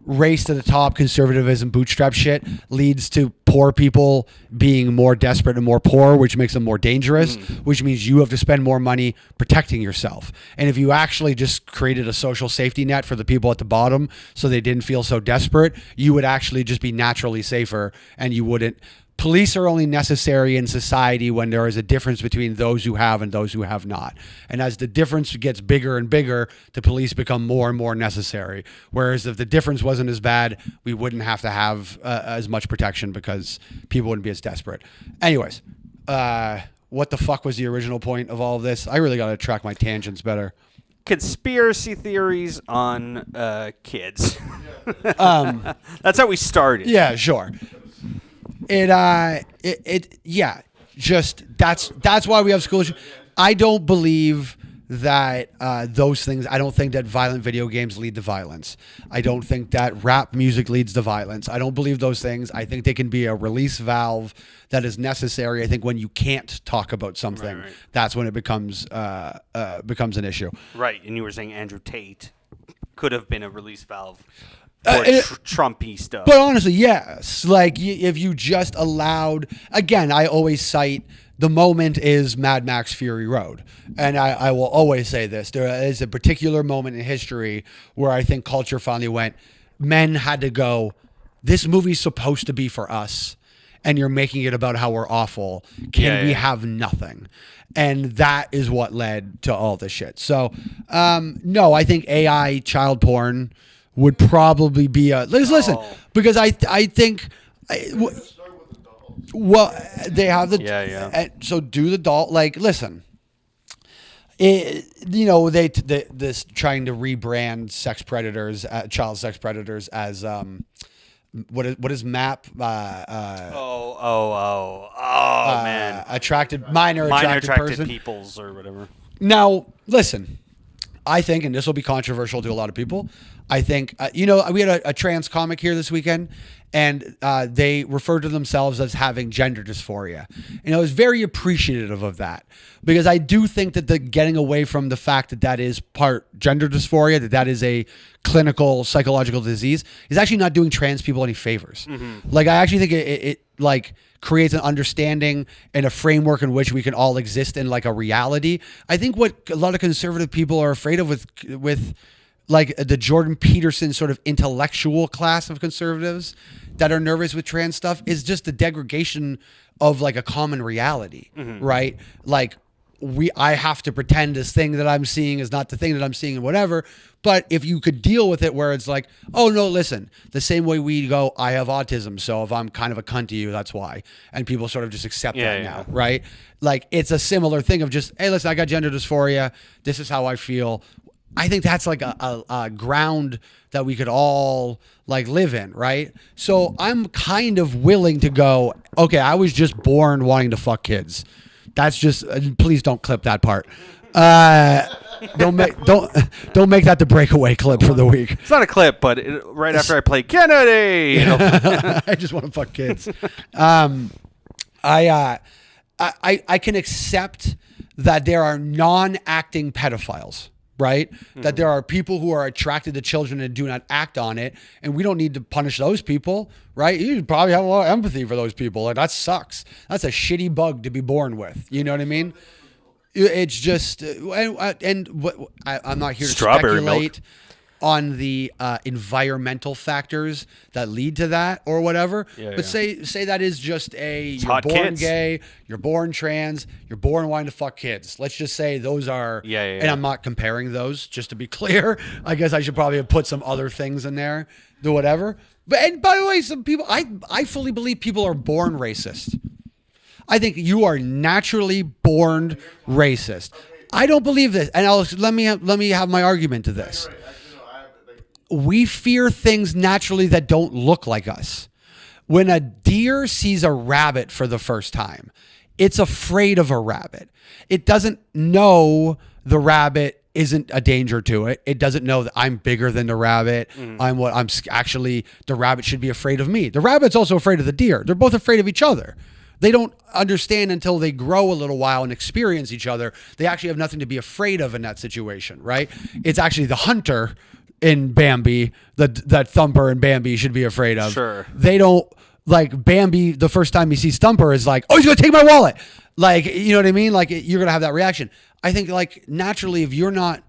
race to the top conservatism bootstrap shit leads to poor people being more desperate and more poor, which makes them more dangerous, which means you have to spend more money protecting yourself. And if you actually just created a social safety net for the people at the bottom so they didn't feel so desperate, you would actually just be naturally safer and you wouldn't police are only necessary in society when there is a difference between those who have and those who have not. And as the difference gets bigger and bigger, the police become more and more necessary. Whereas if the difference wasn't as bad, we wouldn't have to have as much protection because people wouldn't be as desperate. Anyways, what the fuck was the original point of all of this? I really got to track my tangents better. Conspiracy theories on kids. That's how we started. Yeah, sure. Just that's why we have school. I don't believe that those things. I don't think that violent video games lead to violence. I don't think that rap music leads to violence. I don't believe those things. I think they can be a release valve that is necessary. I think when you can't talk about something, right. That's when it becomes an issue. Right, and you were saying Andrew Tate could have been a release valve. Trumpy stuff. But honestly, yes. Like, if you just allowed... Again, I always cite the moment is Mad Max Fury Road. And I will always say this. There is a particular moment in history where I think culture finally went, men had to go, this movie's supposed to be for us, and you're making it about how we're awful. Can we have nothing? And that is what led to all this shit. So, no, I think AI child porn... would probably be a listen because I think well they have the so do the doll like listen this trying to rebrand sex predators child sex predators as what is MAP man minor attracted person. Peoples or whatever. Now listen, I think, and this will be controversial to a lot of people, I think, we had a trans comic here this weekend, and they referred to themselves as having gender dysphoria. And I was very appreciative of that, because I do think that the getting away from the fact that is part gender dysphoria, that is a clinical psychological disease, is actually not doing trans people any favors. Mm-hmm. Like, I actually think it creates an understanding and a framework in which we can all exist in like a reality. I think what a lot of conservative people are afraid of with like the Jordan Peterson sort of intellectual class of conservatives that are nervous with trans stuff is just the degradation of like a common reality, right? Like I have to pretend this thing that I'm seeing is not the thing that I'm seeing and whatever. But if you could deal with it where it's like, oh no, listen, the same way we go, I have autism, so if I'm kind of a cunt to you, that's why. And people sort of just accept that now, right? Like it's a similar thing of just, hey, listen, I got gender dysphoria. This is how I feel. I think that's like a ground that we could all like live in, right? So I'm kind of willing to go, okay, I was just born wanting to fuck kids. That's just, please don't clip that part. Don't make that the breakaway clip for the week. It's not a clip, but right after I play Kennedy, I just want to fuck kids. I can accept that there are non-acting pedophiles, right? Mm-hmm. That there are people who are attracted to children and do not act on it, and we don't need to punish those people, right? You probably have a lot of empathy for those people. Like, that sucks. That's a shitty bug to be born with. You know what I mean? It's just, and what I'm not here to speculate on the environmental factors that lead to that or whatever. But say that is just you're born gay, you're born trans, you're born wanting to fuck kids. Let's just say those are, and I'm not comparing those, just to be clear. I guess I should probably have put some other things in there, do whatever. But, and by the way, some people, I fully believe people are born racist. I think you are naturally born racist. I don't believe this. And let me have my argument to this. We fear things naturally that don't look like us. When a deer sees a rabbit for the first time, it's afraid of a rabbit. It doesn't know the rabbit isn't a danger to it. It doesn't know that I'm bigger than the rabbit. The rabbit should be afraid of me. The rabbit's also afraid of the deer. They're both afraid of each other. They don't understand until they grow a little while and experience each other. They actually have nothing to be afraid of in that situation, right? It's actually the hunter in Bambi that Thumper and Bambi should be afraid of. Sure. They don't, like, Bambi, the first time he sees Thumper is like, oh, he's going to take my wallet. Like, you know what I mean? Like, you're going to have that reaction. I think, like, naturally, if you're not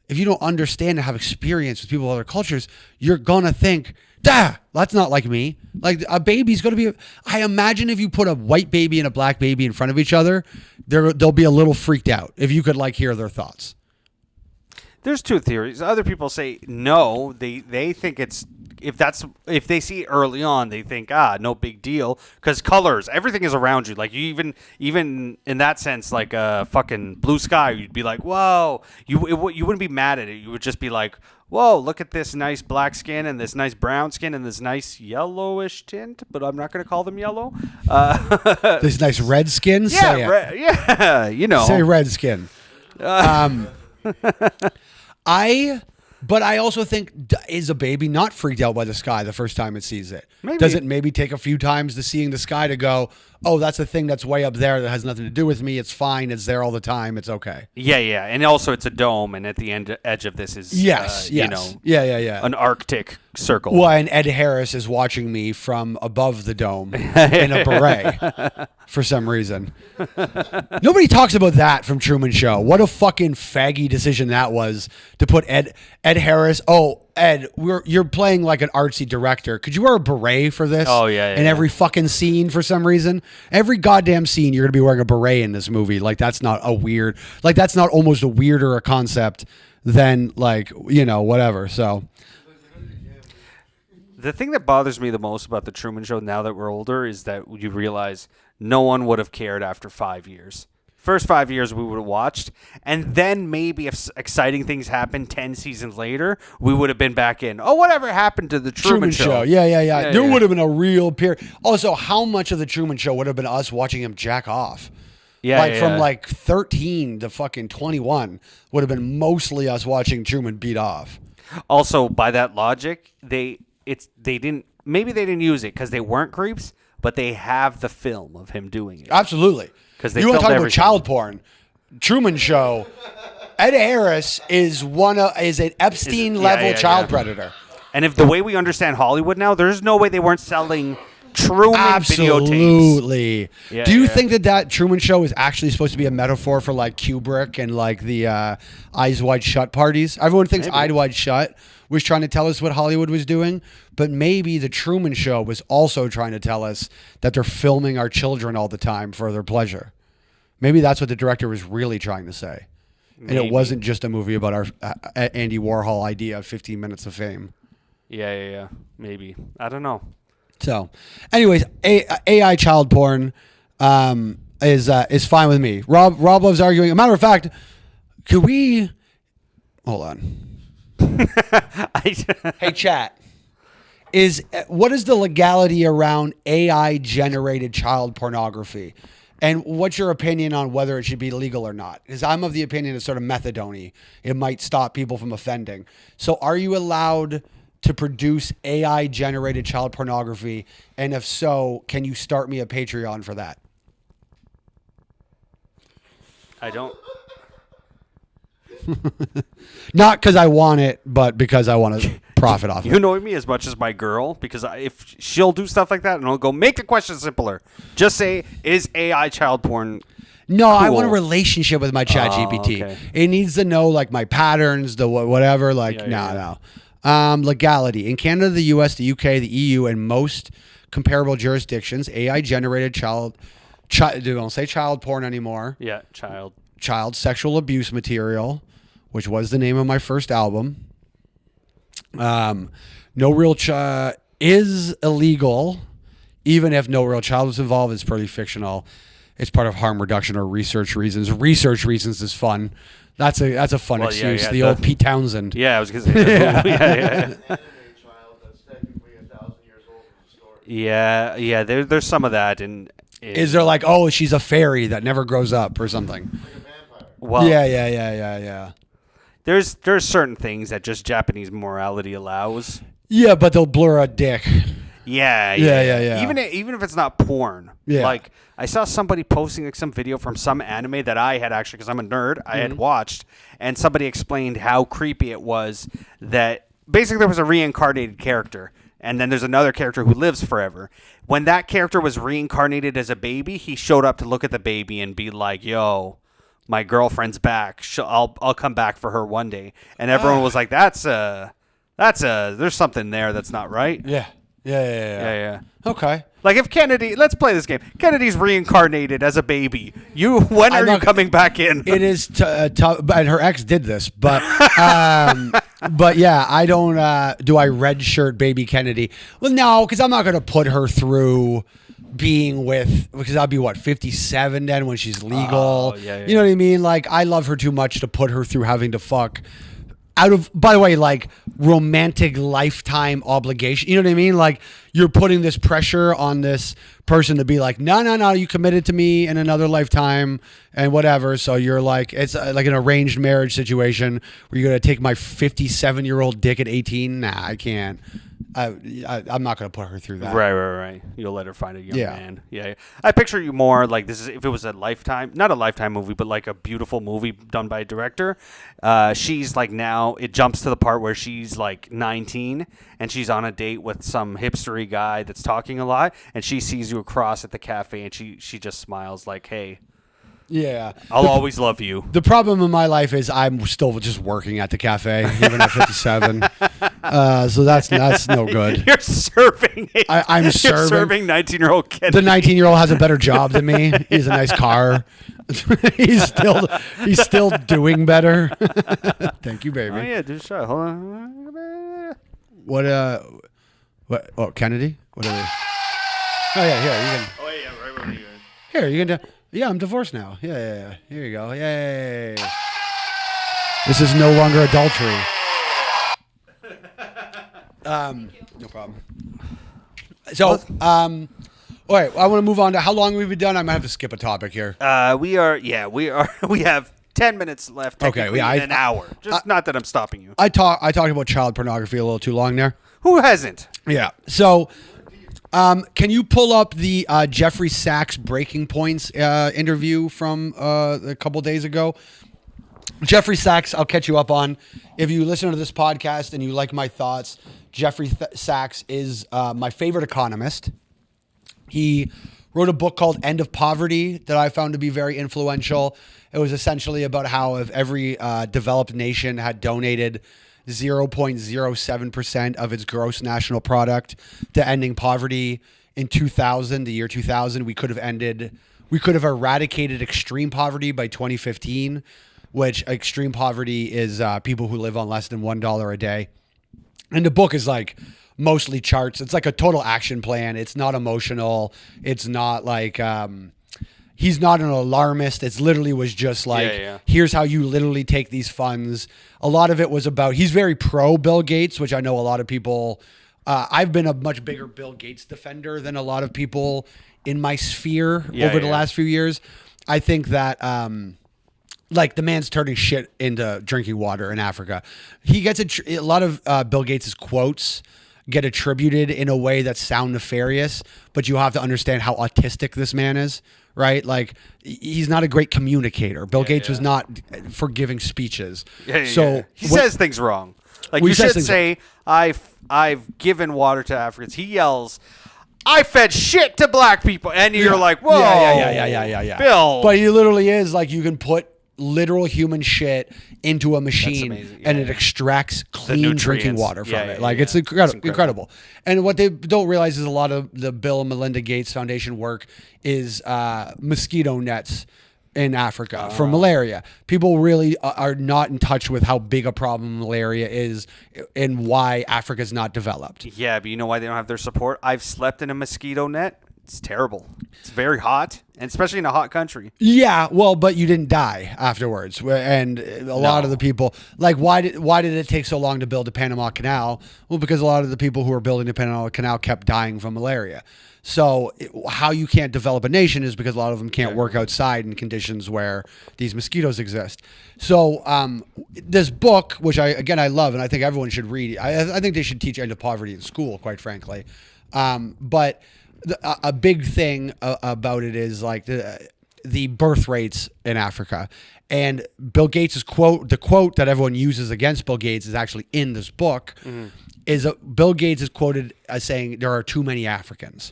if you don't understand and have experience with people of other cultures, you're gonna think, that's not like me. Like a baby's gonna be. I imagine if you put a white baby and a black baby in front of each other, they'll be a little freaked out if you could like hear their thoughts. There's two theories. Other people say no. They think it's if they see it early on, they think no big deal because colors, everything is around you. Like you even in that sense, like a fucking blue sky, you'd be like, whoa. You wouldn't be mad at it. You would just be like, whoa, look at this nice black skin and this nice brown skin and this nice yellowish tint, but I'm not going to call them yellow. This nice red skin. Yeah, you know. Say red skin. But I also think, is a baby not freaked out by the sky the first time it sees it? Maybe. Does it maybe take a few times to seeing the sky to go, oh, that's a thing that's way up there that has nothing to do with me. It's fine. It's there all the time. It's okay. Yeah. And also it's a dome, and at the edge of this is, you know, an Arctic circle. Well, and Ed Harris is watching me from above the dome in a beret for some reason. Nobody talks about that from Truman Show. What a fucking faggy decision that was to put Ed Harris. Oh, Ed, you're playing like an artsy director. Could you wear a beret for this? Oh, yeah. In every fucking scene for some reason. Every goddamn scene, you're going to be wearing a beret in this movie. Like, that's not that's not almost a weirder a concept than, like, you know, whatever. So. The thing that bothers me the most about the Truman Show now that we're older is that you realize no one would have cared after 5 years. First 5 years we would have watched, and then maybe if exciting things happened 10 seasons later, we would have been back in. Oh, whatever happened to the Truman Show? Yeah. There would have been a real period. Also, how much of the Truman Show would have been us watching him jack off? From like 13 to fucking 21 would have been mostly us watching Truman beat off. Also, by that logic, maybe they didn't use it because they weren't creeps, but they have the film of him doing it. Absolutely. Because they you want to talk everything. about child porn? Truman Show. Ed Harris is an Epstein level child predator. And if the way we understand Hollywood now, there's no way they weren't selling Truman Absolutely. videotapes. Do you think that Truman Show is actually supposed to be a metaphor for like Kubrick and like the Eyes Wide Shut parties? Everyone thinks Eyes Wide Shut was trying to tell us what Hollywood was doing, but maybe the Truman Show was also trying to tell us that they're filming our children all the time for their pleasure. Maybe that's what the director was really trying to say. And it wasn't just a movie about our Andy Warhol idea of 15 minutes of fame. Yeah. Maybe. I don't know. So, anyways, AI child porn is fine with me. Rob loves arguing. As a matter of fact, could we... Hold on. Hey, chat. What is the legality around AI-generated child pornography? And what's your opinion on whether it should be legal or not? Because I'm of the opinion it's sort of methadone. It might stop people from offending. So are you allowed to produce AI-generated child pornography? And if so, can you start me a Patreon for that? I don't... Not because I want it, but because I want to profit off it. You annoy me as much as my girl because if she'll do stuff like that and I'll go, make the question simpler. Just say, is AI child porn No, cool? I want a relationship with my chat GPT. Okay. It needs to know like my patterns, the whatever. Like, no. Legality. In Canada, the US, the UK, the EU, and most comparable jurisdictions, AI-generated they don't say child porn anymore. Yeah, Child sexual abuse material, which was the name of my first album. No real is illegal, even if no real child was involved. It's pretty fictional. It's part of harm reduction or research reasons. Research reasons is fun. That's a fun excuse. The old Pete Townsend. Yeah, I was gonna say. Yeah. Yeah. There's some of that, and is there like, oh, she's a fairy that never grows up or something? Like a vampire. Well, yeah. There's certain things that just Japanese morality allows. Yeah, but they'll blur a dick. Yeah. Even if it's not porn. Yeah. Like I saw somebody posting like some video from some anime that I had actually, because I'm a nerd, I had watched, and somebody explained how creepy it was that basically there was a reincarnated character, and then there's another character who lives forever. When that character was reincarnated as a baby, he showed up to look at the baby and be like, "Yo, my girlfriend's back. I'll come back for her one day. And everyone was like, there's something there that's not right. Yeah. Okay. Like if Kennedy, let's play this game. Kennedy's reincarnated as a baby. When are you coming back in? It is tough, and her ex did this, but but yeah, I don't. Do I redshirt baby Kennedy? Well, no, because I'm not going to put her through being because I'll be 57 then when she's legal. You know what I mean? Like I love her too much to put her through having to fuck. By the way, like romantic lifetime obligation. You know what I mean? Like you're putting this pressure on this person to be like, no, you committed to me in another lifetime and whatever. So you're like, it's like an arranged marriage situation where you're going to take my 57-year-old dick at 18. Nah, I can't. I'm not going to put her through that. Right. You'll let her find a young man. Yeah. I picture you more like this is if it was a Lifetime, not a Lifetime movie, but like a beautiful movie done by a director. She's like now it jumps to the part where she's like 19 and she's on a date with some hipstery guy that's talking a lot, and she sees you across at the cafe and she just smiles like, hey. Yeah. I'll always love you. The problem in my life is I'm still just working at the cafe, even at 57. So that's no good. You're serving. I'm serving 19-year-old Kennedy. The 19-year-old has a better job than me. He has a nice car. he's still doing better. Thank you, baby. Oh yeah, do a shot. Hold on. What? Oh, Kennedy. What are we? Oh yeah, here you can. Oh yeah, right where you. Here you can. Yeah, I'm divorced now. Yeah. Here you go. Yay. This is no longer adultery. No problem. So, all right, I want to move on to how long we've been done. I might have to skip a topic here. We have 10 minutes left. Okay, in an hour. Just not that I'm stopping you. I talked about child pornography a little too long there. Who hasn't? Yeah. So, can you pull up the Jeffrey Sachs Breaking Points interview from a couple days ago? Jeffrey Sachs, I'll catch you up on. If you listen to this podcast and you like my thoughts, Jeffrey Sachs is my favorite economist. He wrote a book called End of Poverty that I found to be very influential. It was essentially about how if every developed nation had donated 0.07% of its gross national product to ending poverty in 2000, the year 2000, we could have eradicated extreme poverty by 2015, which extreme poverty is people who live on less than $1 a day. And the book is like mostly charts. It's like a total action plan. It's not emotional. It's not like he's not an alarmist. It's literally was just like, here's how you literally take these funds. A lot of it was about, he's very pro Bill Gates, which I know a lot of people, I've been a much bigger Bill Gates defender than a lot of people in my sphere over the last few years. I think that, like the man's turning shit into drinking water in Africa. He gets a lot of Bill Gates' quotes get attributed in a way that sound nefarious, but you have to understand how autistic this man is, right? Like he's not a great communicator. Bill Gates was not for giving speeches. So he says things wrong. Like you should say, I've given water to Africans. He yells, I fed shit to black people. And you're like, whoa. Yeah. Bill. But he literally is like, you can put literal human shit into a machine and it extracts clean drinking water from it. Like it's incredible. And what they don't realize is a lot of the Bill and Melinda Gates Foundation work is mosquito nets in Africa for malaria. People really are not in touch with how big a problem malaria is and why Africa's not developed. Yeah, but you know why they don't have their support? I've slept in a mosquito net. It's terrible. It's very hot, and especially in a hot country. Yeah, well, but you didn't die afterwards. And a lot of the people, like, why did it take so long to build the Panama Canal? Well, because a lot of the people who were building the Panama Canal kept dying from malaria. So how you can't develop a nation is because a lot of them can't work outside in conditions where these mosquitoes exist. So this book, which I love, and I think everyone should read. I think they should teach End of Poverty in school, quite frankly. But a big thing about it is like the birth rates in Africa. And Bill Gates' quote, the quote that everyone uses against Bill Gates is actually in this book, is Bill Gates is quoted as saying there are too many Africans.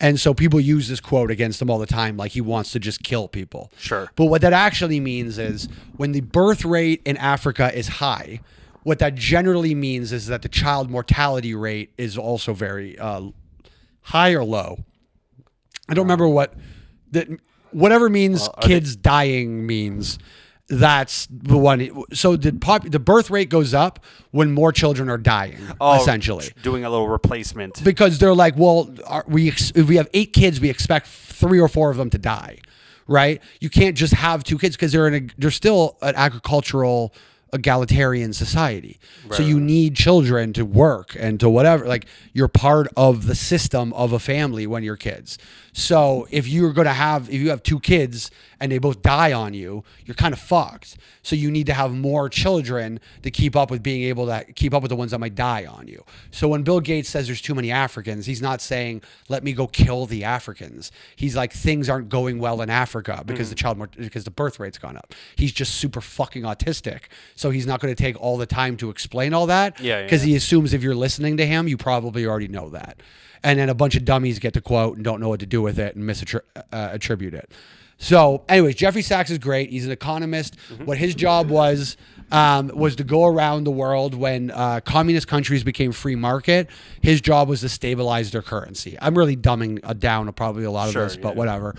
And so people use this quote against him all the time, like he wants to just kill people. Sure. But what that actually means is when the birth rate in Africa is high, what that generally means is that the child mortality rate is also very high or low. I don't remember what that whatever means kids dying means. That's the one. So the birth rate goes up when more children are dying, essentially. Doing a little replacement. Because they're like, well, if we have 8 kids, we expect 3 or 4 of them to die, right? You can't just have 2 kids because they're still an agricultural egalitarian society. Right. So you need children to work and to whatever. Like you're part of the system of a family when you're kids. So if you have 2 kids and they both die on you, you're kind of fucked. So you need to have more children to keep up with being able to keep up with the ones that might die on you. So when Bill Gates says there's too many Africans, he's not saying, let me go kill the Africans. He's like, things aren't going well in Africa because because the birth rate's gone up. He's just super fucking autistic. So he's not going to take all the time to explain all that. Because he assumes if you're listening to him, you probably already know that. And then a bunch of dummies get the quote and don't know what to do with it and misattribute it. So anyways, Jeffrey Sachs is great. He's an economist. What his job was to go around the world when communist countries became free market. His job was to stabilize their currency. I'm really dumbing down probably a lot of this, but whatever.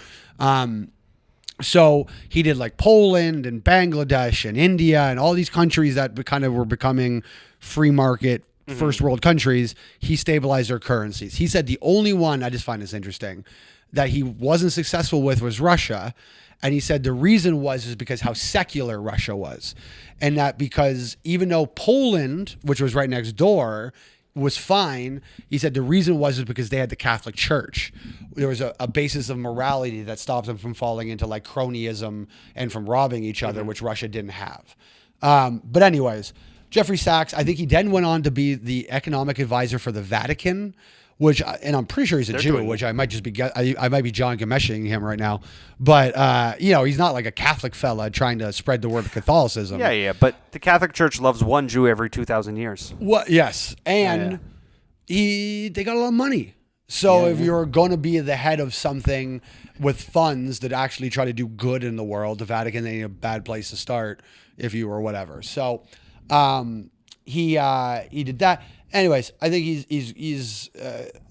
So he did like Poland and Bangladesh and India and all these countries that kind of were becoming free market first world countries. He stabilized their currencies. He said the only one, I just find this interesting, that he wasn't successful with was Russia. And he said the reason is because how secular Russia was. And that because even though Poland, which was right next door, was fine, he said the reason was because they had the Catholic Church. There was a basis of morality that stopped them from falling into like cronyism and from robbing each other, which Russia didn't have. But anyways, Jeffrey Sachs, I think he then went on to be the economic advisor for the Vatican, and I'm pretty sure he's a Jew, which I might just be, I might be John Gameshing him right now. But, he's not like a Catholic fella trying to spread the word of Catholicism. Yeah. But the Catholic Church loves one Jew every 2,000 years. Yes. And they got a lot of money. So if you're going to be the head of something with funds that actually try to do good in the world, the Vatican ain't a bad place to start if you were whatever. So he did that. Anyways, I think he's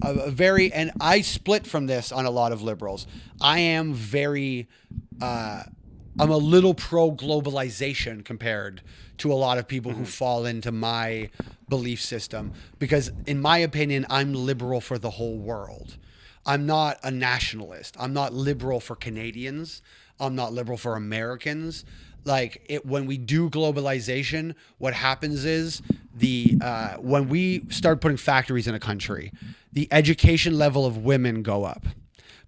a very, and I split from this on a lot of liberals. I am very, I'm a little pro globalization compared to a lot of people who fall into my belief system, because in my opinion, I'm liberal for the whole world. I'm not a nationalist. I'm not liberal for Canadians. I'm not liberal for Americans. When we do globalization, what happens is when we start putting factories in a country, the education level of women go up.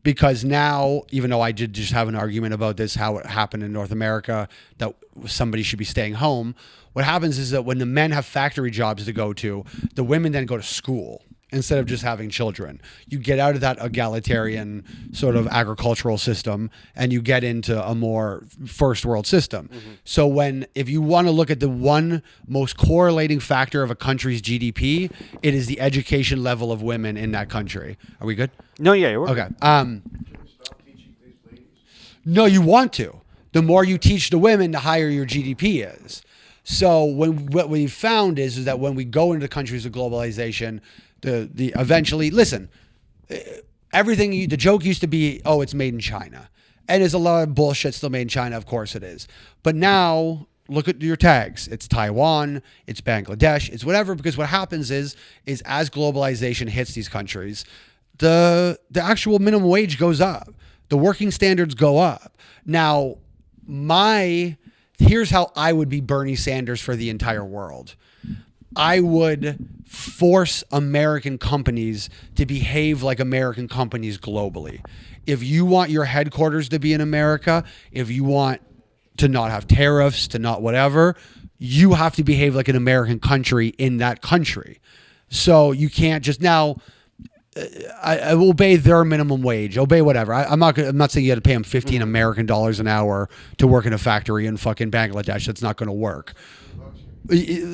Because now, even though I did just have an argument about this, how it happened in North America, that somebody should be staying home, what happens is that when the men have factory jobs to go to, the women then go to school instead of just having children. You get out of that egalitarian sort of agricultural system and you get into a more first world system. So if you want to look at the one most correlating factor of a country's GDP, it is the education level of women in that country. Are we good? No, yeah, you're okay. No, you want to. The more you teach the women, the higher your GDP is. So what we found is that when we go into countries of globalization, the eventually, listen, everything, the joke used to be, oh, it's made in China. And there's a lot of bullshit still made in China, of course it is. But now, look at your tags. It's Taiwan, it's Bangladesh, it's whatever, because what happens is as globalization hits these countries, the actual minimum wage goes up. The working standards go up. Now, here's how I would be Bernie Sanders for the entire world. I would force American companies to behave like American companies globally. If you want your headquarters to be in America, if you want to not have tariffs, to not whatever, you have to behave like an American country in that country. So you can't just now. I will obey their minimum wage, obey whatever. I'm not saying you have to pay them $15 American an hour to work in a factory in fucking Bangladesh. That's not going to work. You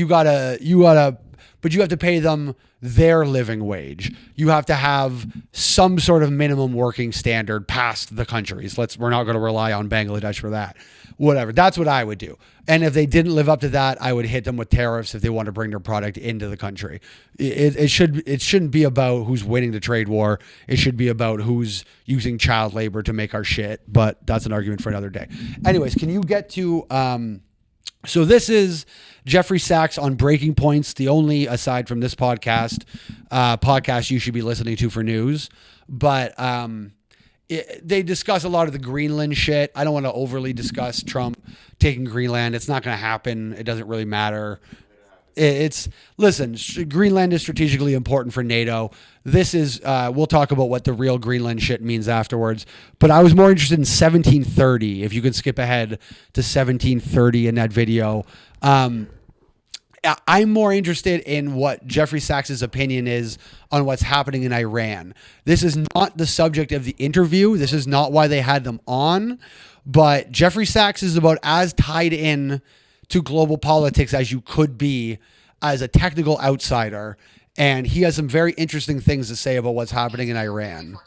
gotta but you have to pay them their living wage. You have to have some sort of minimum working standard past the countries. We're not going to rely on Bangladesh for that. Whatever. That's what I would do. And if they didn't live up to that, I would hit them with tariffs if they want to bring their product into the country. It shouldn't be about who's winning the trade war. It should be about who's using child labor to make our shit. But that's an argument for another day. Anyways, can you get to so this is Jeffrey Sachs on Breaking Points, the only, aside from this podcast you should be listening to for news. But they discuss a lot of the Greenland shit. I don't want to overly discuss Trump taking Greenland. It's not going to happen. It doesn't really matter. Listen, Greenland is strategically important for NATO. This is, we'll talk about what the real Greenland shit means afterwards. But I was more interested in 1730. If you could skip ahead to 1730 in that video. I'm more interested in what Jeffrey Sachs's opinion is on what's happening in Iran. This is not the subject of the interview. This is not why they had them on. But Jeffrey Sachs is about as tied in to global politics as you could be as a technical outsider. And he has some very interesting things to say about what's happening in Iran.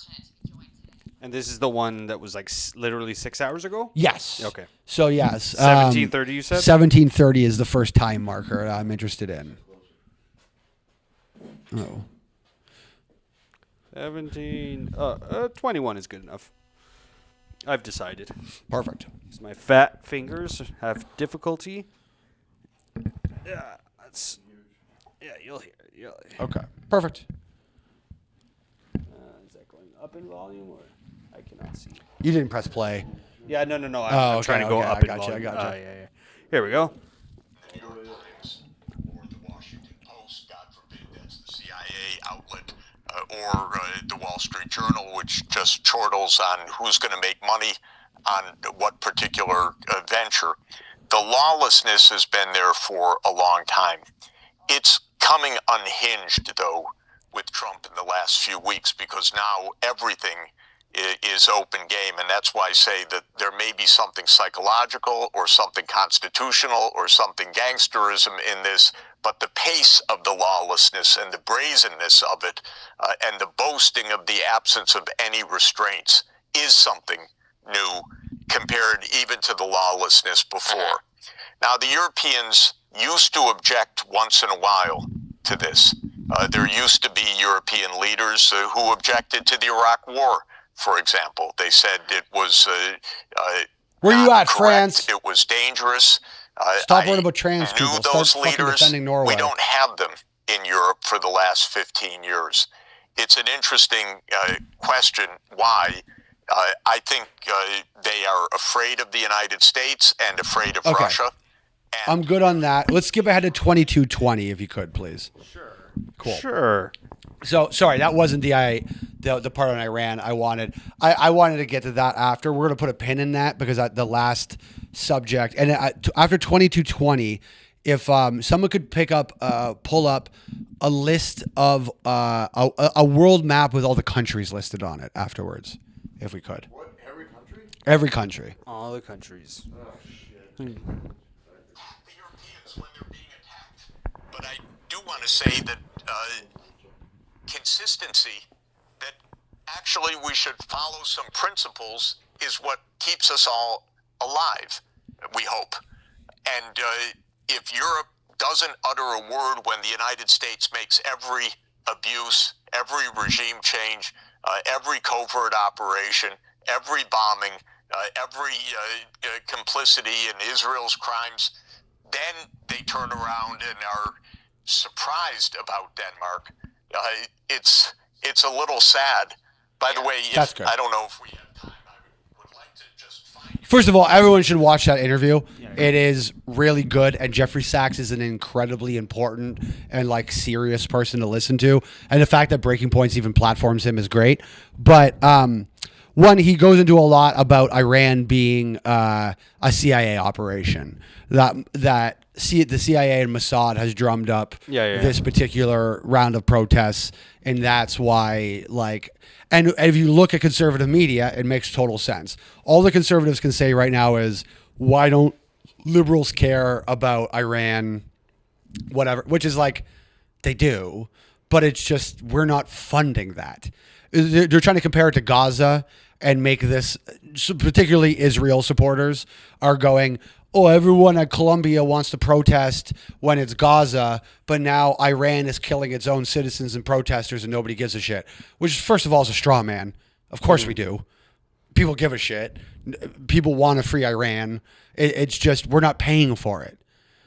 And this is the one that was like literally 6 hours ago? Yes. Okay. So, yes. 1730, you said? 1730 is the first time marker I'm interested in. Oh. 21 is good enough. I've decided. Perfect. My fat fingers have difficulty. Yeah, you'll hear it. Okay. Perfect. Is that going up in volume or I cannot see? You didn't press play. Yeah, no. I'm trying to go up in volume. I gotcha. Yeah. Here we go. Or the Washington Post, God forbid, that's the CIA outlet, or the Wall Street Journal, which just chortles on who's going to make money on what particular venture. The lawlessness has been there for a long time. It's coming unhinged, though, with Trump in the last few weeks, because now everything is open game, and that's why I say that there may be something psychological or something constitutional or something gangsterism in this, but the pace of the lawlessness and the brazenness of it and the boasting of the absence of any restraints is something new compared even to the lawlessness before. Now, the Europeans used to object once in a while to this. There used to be European leaders who objected to the Iraq War, for example. They said it was Where you at, correct. France? It was dangerous. Stop worrying about trans people. Knew Start those fucking leaders. defending Norway. We don't have them in Europe for the last 15 years. It's an interesting question why. I think they are afraid of the United States and afraid of Russia. And I'm good on that. Let's skip ahead to 2220 if you could, please. Sure. Cool. Sure. So, sorry, that wasn't the part on Iran I wanted. I wanted to get to that after. We're going to put a pin in that because the last subject, and after 2220, if someone could pull up a list of a world map with all the countries listed on it afterwards, if we could. What? Every country? Every country. All the countries. Oh, shit. the Europeans when they're being attacked. But I do want to say that consistency, that actually we should follow some principles, is what keeps us all alive, we hope. And if Europe doesn't utter a word when the United States makes every abuse, every regime change, every covert operation, every bombing, every complicity in Israel's crimes, then they turn around and are surprised about Denmark. It's a little sad. By the way, That's good. I don't know if we have time. I would like to just find. First of all, everyone should watch that interview. It is really good, and Jeffrey Sachs is an incredibly important and serious person to listen to. And the fact that Breaking Points even platforms him is great. But one, he goes into a lot about Iran being a CIA operation. That the CIA and Mossad has drummed up this particular round of protests, and that's why and if you look at conservative media, it makes total sense. All the conservatives can say right now is, why don't liberals care about Iran, whatever, which is they do, but it's just we're not funding that. They're trying to compare it to Gaza and make this, particularly Israel supporters are going, oh, everyone at Columbia wants to protest when it's Gaza, but now Iran is killing its own citizens and protesters and nobody gives a shit. Which, first of all, is a straw man. Of course we do. People give a shit. People want to free Iran. It's just we're not paying for it.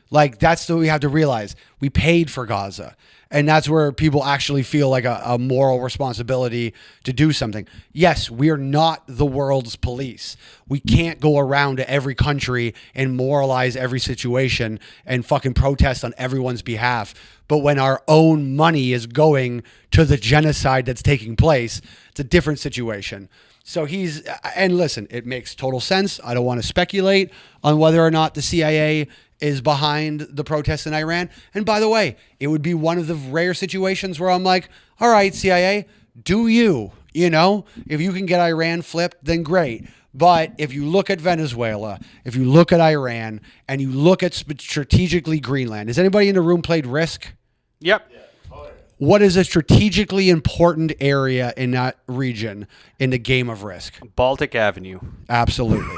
Like, that's what we have to realize. We paid for Gaza. And that's where people actually feel like a moral responsibility to do something. Yes, we are not the world's police. We can't go around to every country and moralize every situation and fucking protest on everyone's behalf. But when our own money is going to the genocide that's taking place, it's a different situation. So and listen, it makes total sense. I don't want to speculate on whether or not the CIA is behind the protests in Iran. And by the way, it would be one of the rare situations where I'm like, all right, CIA, do you, if you can get Iran flipped, then great. But if you look at Venezuela, if you look at Iran, and you look at strategically Greenland, has anybody in the room played Risk? Yep. What is a strategically important area in that region in the game of Risk? Baltic Avenue. Absolutely.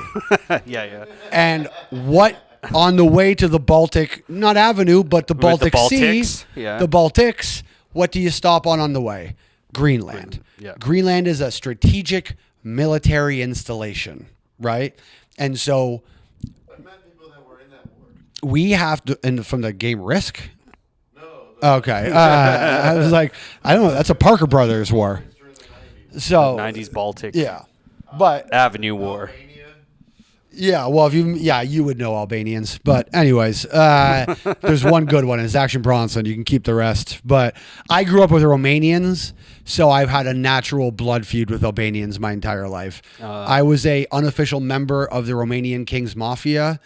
Yeah. And what on the way to the Baltic, not Avenue, but the Baltic Sea, the Baltics, what do you stop on the way? Greenland. Yeah. Greenland is a strategic military installation, right? And so I met people that were in that war. we have to, and from the game Risk. No. Okay. I was like, I don't know. That's a Parker Brothers war. During the 90s. So 90s Baltic. yeah, but Avenue War. Albania. yeah. Well, you would know Albanians. But anyways, there's one good one. It's Action Bronson. You can keep the rest. But I grew up with Romanians, so I've had a natural blood feud with Albanians my entire life. I was a unofficial member of the Romanian Kings Mafia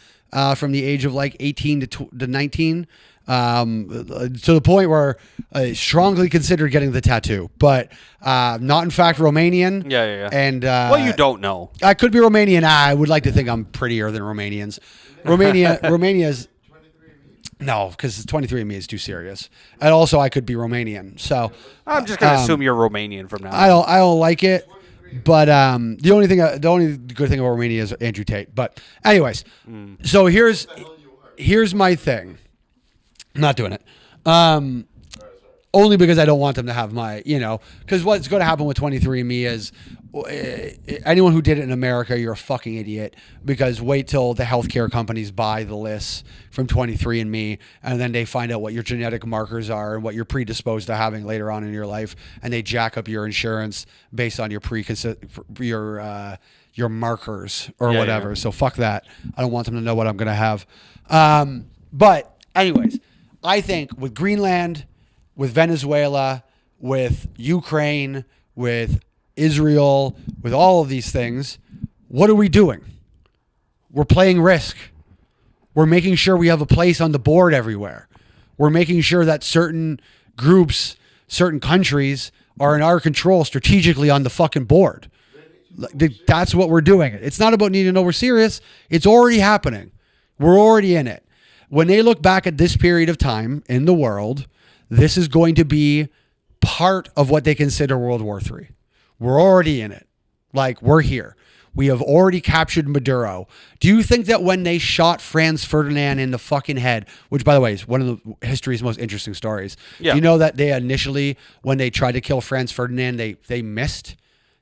from the age of like 18 to 19. To the point where I strongly considered getting the tattoo, but not in fact Romanian. Yeah. And Well, you don't know. I could be Romanian. I would like to think I'm prettier than Romanians. Romania's no, because 23andMe is too serious, and also I could be Romanian. So I'm just gonna assume you're Romanian from now on. I don't like it. But the only good thing about Romania is Andrew Tate. But anyways, so here's my thing. I'm not doing it. Only because I don't want them to have my, because what's going to happen with 23andMe is anyone who did it in America, you're a fucking idiot, because wait till the healthcare companies buy the lists from 23andMe and then they find out what your genetic markers are and what you're predisposed to having later on in your life, and they jack up your insurance based on your your markers or whatever. Yeah. So fuck that. I don't want them to know what I'm going to have. But anyways, I think with Greenland, with Venezuela, with Ukraine, with Israel, with all of these things, what are we doing? We're playing Risk. We're making sure we have a place on the board everywhere. We're making sure that certain groups, certain countries are in our control strategically on the fucking board. That's what we're doing. It's not about needing to know we're serious. It's already happening. We're already in it. When they look back at this period of time in the world, this is going to be part of what they consider World War III. We're already in it. Like, we're here. We have already captured Maduro. Do you think that when they shot Franz Ferdinand in the fucking head, which, by the way, is one of the history's most interesting stories. Yeah. Do you know that they initially, when they tried to kill Franz Ferdinand, they missed?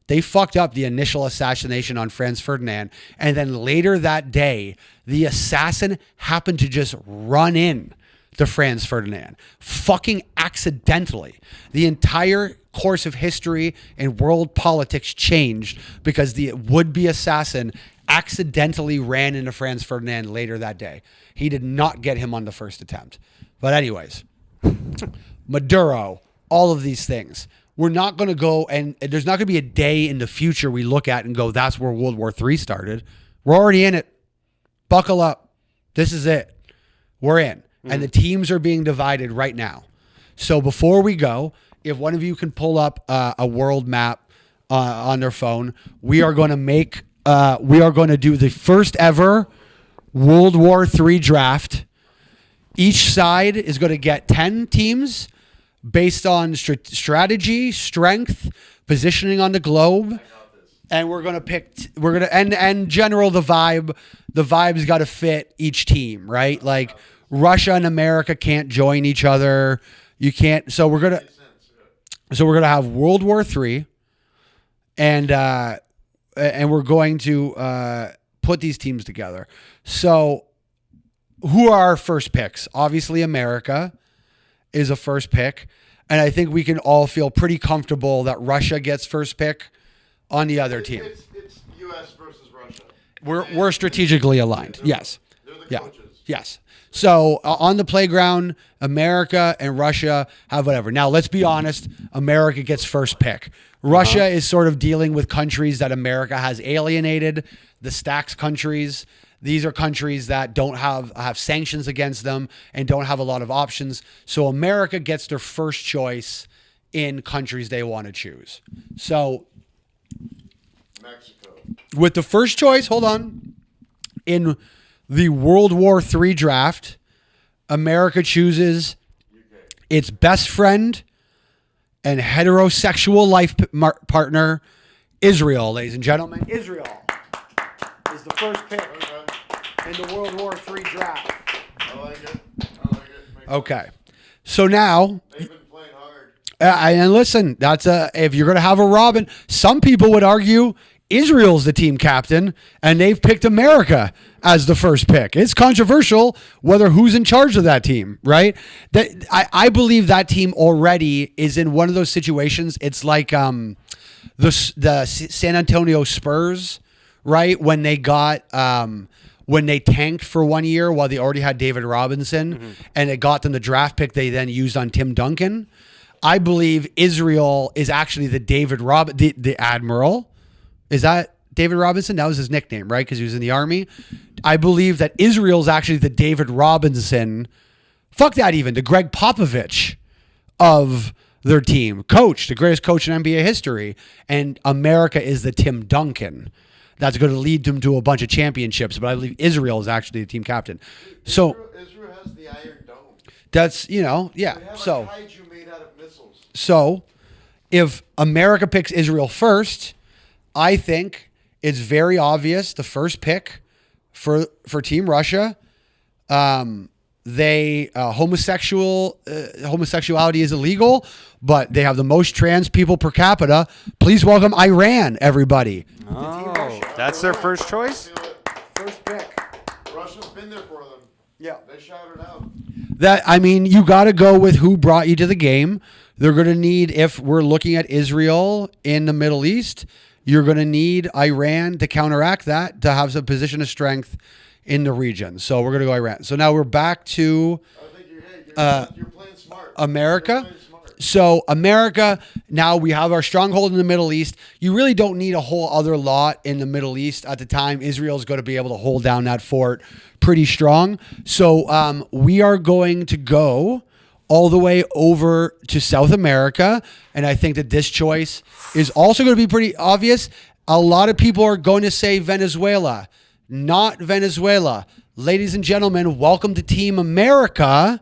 They fucked up the initial assassination on Franz Ferdinand. And then later that day, the assassin happened to just run in to Franz Ferdinand. Fucking accidentally. The entire course of history and world politics changed because the would-be assassin accidentally ran into Franz Ferdinand later that day. He did not get him on the first attempt. But anyways, Maduro, all of these things. We're not going to go, and there's not going to be a day in the future we look at and go, that's where World War III started. We're already in it. Buckle up. This is it. We're in. And the teams are being divided right now. So before we go, if one of you can pull up a world map on their phone, we are going to do the first ever World War III draft. Each side is going to get 10 teams. based on strategy, strength, positioning on the globe. And we're gonna and general the vibe's got to fit each team, right? Like Russia and America can't join each other. You can't. So we're gonna have World War III, and we're going to put these teams together. So who are our first picks? Obviously, America is a first pick, and I think we can all feel pretty comfortable that Russia gets first pick on the other team. It's U.S. versus Russia. We're strategically aligned. Yes. They're the Yeah. coaches. Yes. So on the playground, America and Russia have whatever. Now, let's be honest. America gets first pick. Russia is sort of dealing with countries that America has alienated, the stacks countries. These are countries that don't have sanctions against them and don't have a lot of options. So America gets their first choice in countries they want to choose. So Mexico. with the first choice, hold on, in the World War III draft, America chooses its best friend and heterosexual life partner, Israel, ladies and gentlemen. Israel is the first pick in the World War III draft. I like it. Makes Okay. So now, sense. They've been playing hard. and listen, if you're going to have a Robin, some people would argue Israel's the team captain, and they've picked America as the first pick. It's controversial whether who's in charge of that team, right? I believe that team already is in one of those situations. It's like the San Antonio Spurs, right? When they tanked for 1 year while they already had David Robinson, and it got them the draft pick they then used on Tim Duncan. I believe Israel is actually the Admiral. Is that David Robinson? That was his nickname, right? Because he was in the Army. I believe that Israel's actually the David Robinson. Fuck that even. The Greg Popovich of their team. Coach, the greatest coach in NBA history. And America is the Tim Duncan. That's going to lead them to a bunch of championships. But I believe Israel is actually the team captain. So Israel has the Iron Dome. that's, yeah. They have So. a kaiju made out of missiles. So, if America picks Israel first, I think it's very obvious the first pick for Team Russia. Homosexuality is illegal, but they have the most trans people per capita. Please welcome Iran, everybody. Oh, that's their first choice? First pick. Russia's been there for them. Yeah. They shouted out. You got to go with who brought you to the game. They're going to need, if we're looking at Israel in the Middle East, you're going to need Iran to counteract that, to have some position of strength in the region. So we're going to go Iran. So now we're back to I think you're playing smart. America. You're playing smart. So America, now we have our stronghold in the Middle East. You really don't need a whole other lot in the Middle East at the time. Israel's going to be able to hold down that fort pretty strong. So we are going to go all the way over to South America. And I think that this choice is also going to be pretty obvious. A lot of people are going to say Venezuela, not Venezuela. Ladies and gentlemen, welcome to Team America,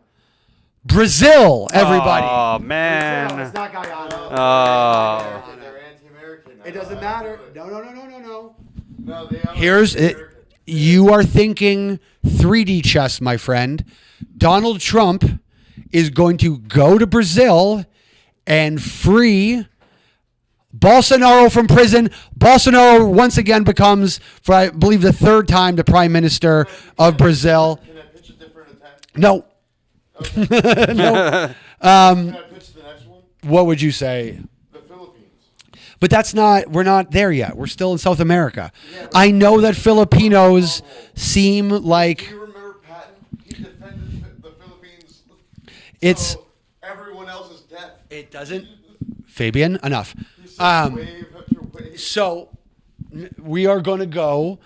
Brazil, everybody. Oh, man. Brazil, it's not Guyana. Oh. They're anti-American. It doesn't matter. No. No, they are Here's it. anti-American. You are thinking 3D chess, my friend. Donald Trump is going to go to Brazil and free Bolsonaro from prison. Bolsonaro once again becomes, for I believe the third time, the prime minister of Brazil. Can I pitch a different attack? No. Can I pitch the next one? What would you say? The Philippines. But we're not there yet. We're still in South America. I know that Filipinos seem Do like you remember Patton? He defended the Philippines. It's- So everyone else is dead. it doesn't. Fabian, enough. He said wave after wave. So we are going to go.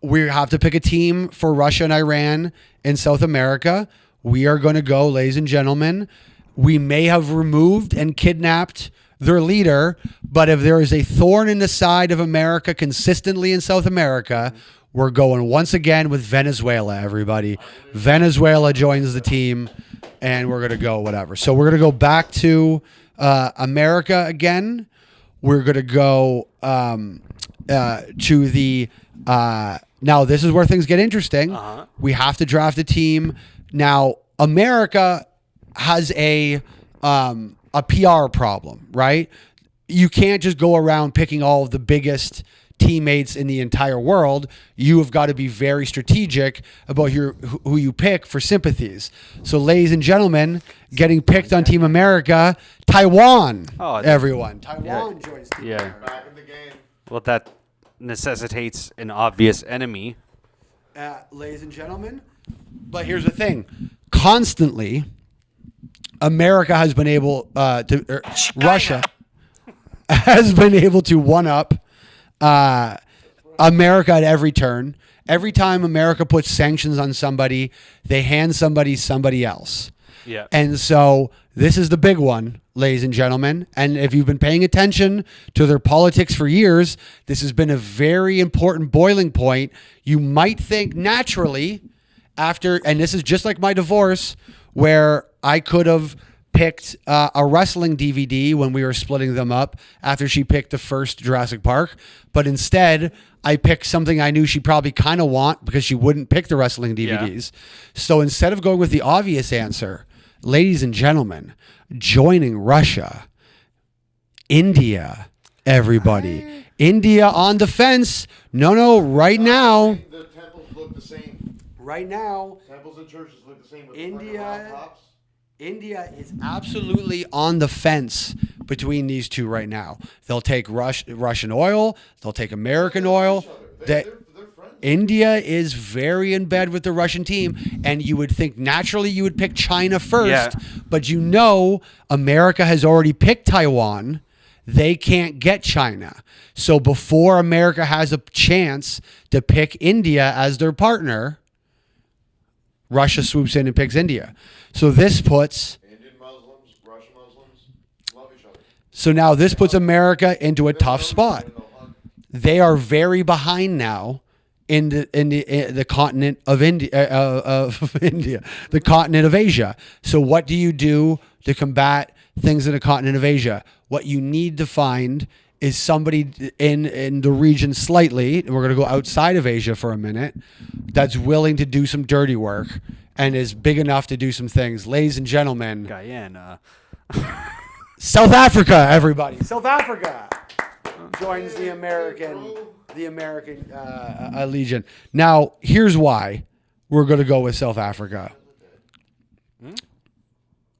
We have to pick a team for Russia and Iran in South America. We are going to go, ladies and gentlemen. We may have removed and kidnapped their leader, but if there is a thorn in the side of America consistently in South America, we're going once again with Venezuela, everybody. Venezuela joins the team. and we're gonna go whatever. So we're gonna go back to America again. We're gonna go to the. Now this is where things get interesting. We have to draft a team. Now America has a PR problem, right? You can't just go around picking all of the biggest teammates in the entire world. You have got to be very strategic about who you pick for sympathies. So, ladies and gentlemen, getting picked on Team America, Taiwan. Everyone, Taiwan joins Team America. Back in the game. Well, that necessitates an obvious enemy. Ladies and gentlemen, but here's the thing: constantly, America has been able Russia has been able to one up America at every turn. Every time America puts sanctions on somebody, they hand somebody else. Yeah. And so this is the big one, ladies and gentlemen. And if you've been paying attention to their politics for years, this has been a very important boiling point. You might think naturally after, and this is just like my divorce, where I could have picked a wrestling DVD when we were splitting them up after she picked the first Jurassic Park. But instead, I picked something I knew she probably kind of want because she wouldn't pick the wrestling DVDs. Yeah. So instead of going with the obvious answer, ladies and gentlemen, joining Russia, India, everybody. India on the fence. No, right now. The temples look the same. Right now. Temples and churches look the same with India is absolutely on the fence between these two right now. They'll take Russian oil. They'll take American oil. They're friends. India is very in bed with the Russian team, and you would think naturally you would pick China first, but America has already picked Taiwan. They can't get China. So before America has a chance to pick India as their partner, Russia swoops in and picks India. So this puts Indian Muslims, Russian Muslims love each other. So now this puts America into a tough spot. They are very behind now in the continent of India, the continent of Asia. So what do you do to combat things in the continent of Asia? What you need to find is somebody in the region slightly, and we're going to go outside of Asia for a minute, that's willing to do some dirty work and is big enough to do some things. Ladies and gentlemen, Guyana. South Africa, everybody. South Africa joins the American Legion. Now, here's why we're going to go with South Africa.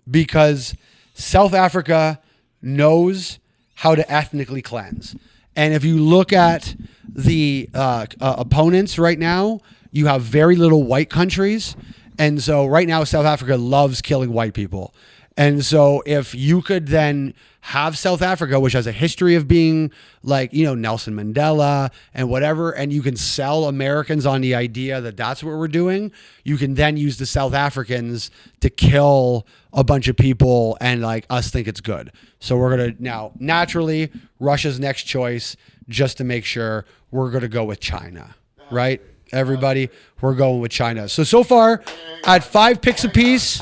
Because South Africa knows how to ethnically cleanse. And if you look at the opponents right now, you have very little white countries. And so right now, South Africa loves killing white people. And so if you could then have South Africa, which has a history of being like, Nelson Mandela and whatever, and you can sell Americans on the idea that that's what we're doing, you can then use the South Africans to kill a bunch of people and us think it's good. So we're going to now, naturally, Russia's next choice, just to make sure, we're going to go with China, right? Everybody, we're going with China. So far, at 5 picks apiece,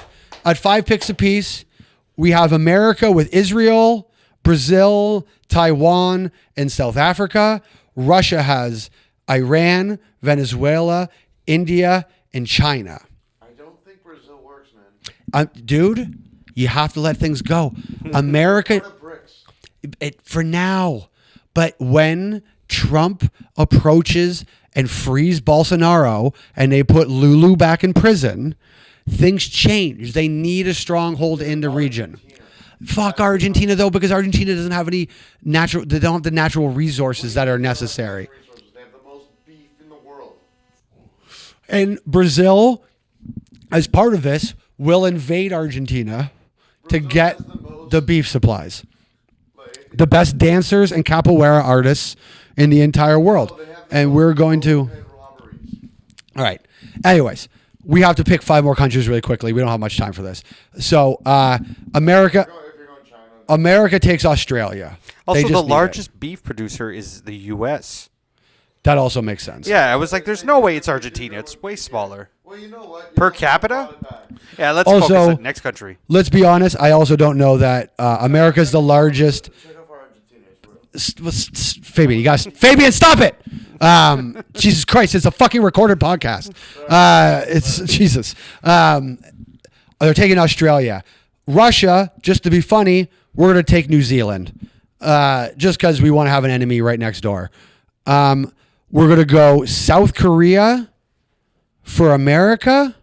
we have America with Israel, Brazil, Taiwan, and South Africa. Russia has Iran, Venezuela, India, and China. I don't think Brazil works, man. Dude, you have to let things go. America, for now. But when Trump approaches and frees Bolsonaro and they put Lulu back in prison, things change. They need a stronghold in the region. Fuck Argentina, though, because Argentina doesn't have they don't have the natural resources that are necessary. They have the most beef in the world. And Brazil, as part of this, will invade Argentina to get the beef supplies. The best dancers and capoeira artists in the entire world. And we're going to... All right. Anyways, we have to pick 5 more countries really quickly. We don't have much time for this. So, America takes Australia. Also, the largest beef producer is the U.S. That also makes sense. Yeah, I was like, there's no way it's Argentina. It's way smaller. Well, you know what? Per capita? Yeah, let's Also- focus on next country. Let's be honest. I also don't know that America's the largest. Check how far Argentina is. Fabian, you guys, Fabian, stop it! Jesus Christ, it's a fucking recorded podcast. It's Jesus. They're taking Australia, Russia. Just to be funny, we're gonna take New Zealand, just because we want to have an enemy right next door. We're gonna go South Korea for America,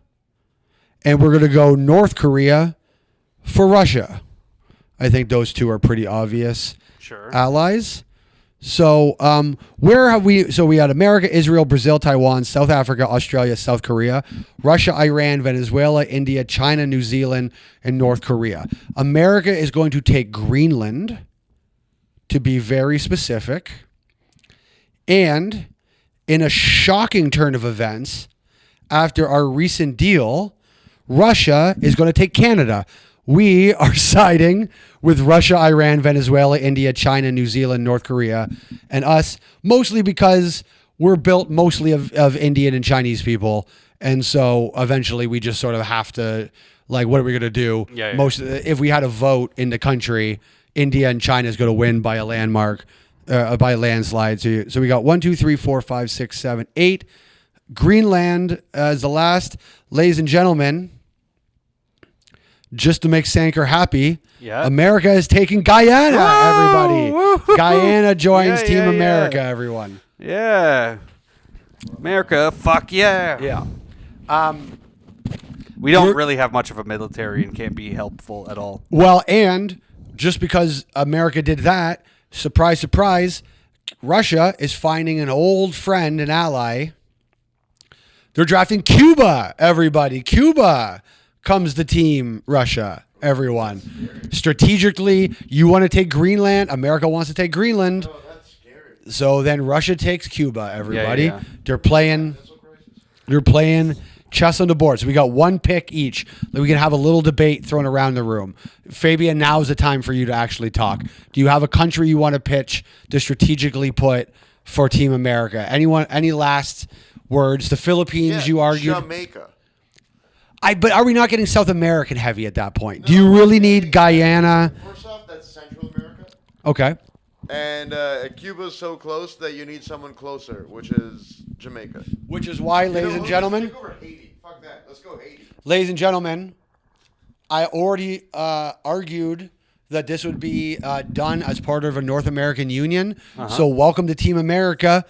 and we're gonna go North Korea for Russia. I think those two are pretty obvious Sure. allies. So where have we? So we had America, Israel, Brazil, Taiwan, South Africa, Australia, South Korea, Russia, Iran, Venezuela, India, China, New Zealand, and North Korea. America is going to take Greenland, to be very specific. And in a shocking turn of events, after our recent deal, Russia is going to take Canada. We are siding with Russia, Iran, Venezuela, India, China, New Zealand, North Korea, and us, mostly because we're built mostly of Indian and Chinese people. And so eventually we just sort of have to, like, what are we going to do? Yeah, yeah. If we had a vote in the country, India and China is going to win by a landmark, by a landslide. So we got 1, 2, 3, 4, 5, 6, 7, 8. Greenland is the last. Ladies and gentlemen, just to make Sanker happy, Yeah. America is taking Guyana, everybody. Woo! Guyana joins Yeah, Team yeah, America, yeah. everyone. Yeah. America, fuck yeah. Yeah. We don't We're- really have much of a military and can't be helpful at all. Well, and just because America did that, surprise, surprise, Russia is finding an old friend, an ally. They're drafting Cuba, everybody. Cuba comes to Team Russia, everyone. Strategically, you want to take Greenland. America wants to take Greenland. Oh, that's scary. So then Russia takes Cuba, everybody. yeah. They're playing chess on the board. So we got one pick each. We can have a little debate thrown around the room. Fabian, now's the time for you to actually talk. Do you have a country you want to pitch to strategically put for Team America? Anyone? Any last words? The Philippines, you argued. Jamaica. But are we not getting South American heavy at that point? Do you really need Guyana? First off, that's Central America. Okay. And Cuba's so close that you need someone closer, which is Jamaica. Which is why, ladies and Let's gentlemen, take over Haiti. Fuck that. Let's go Haiti. ladies and gentlemen, I already argued that this would be done as part of a North American Union. So welcome to Team America.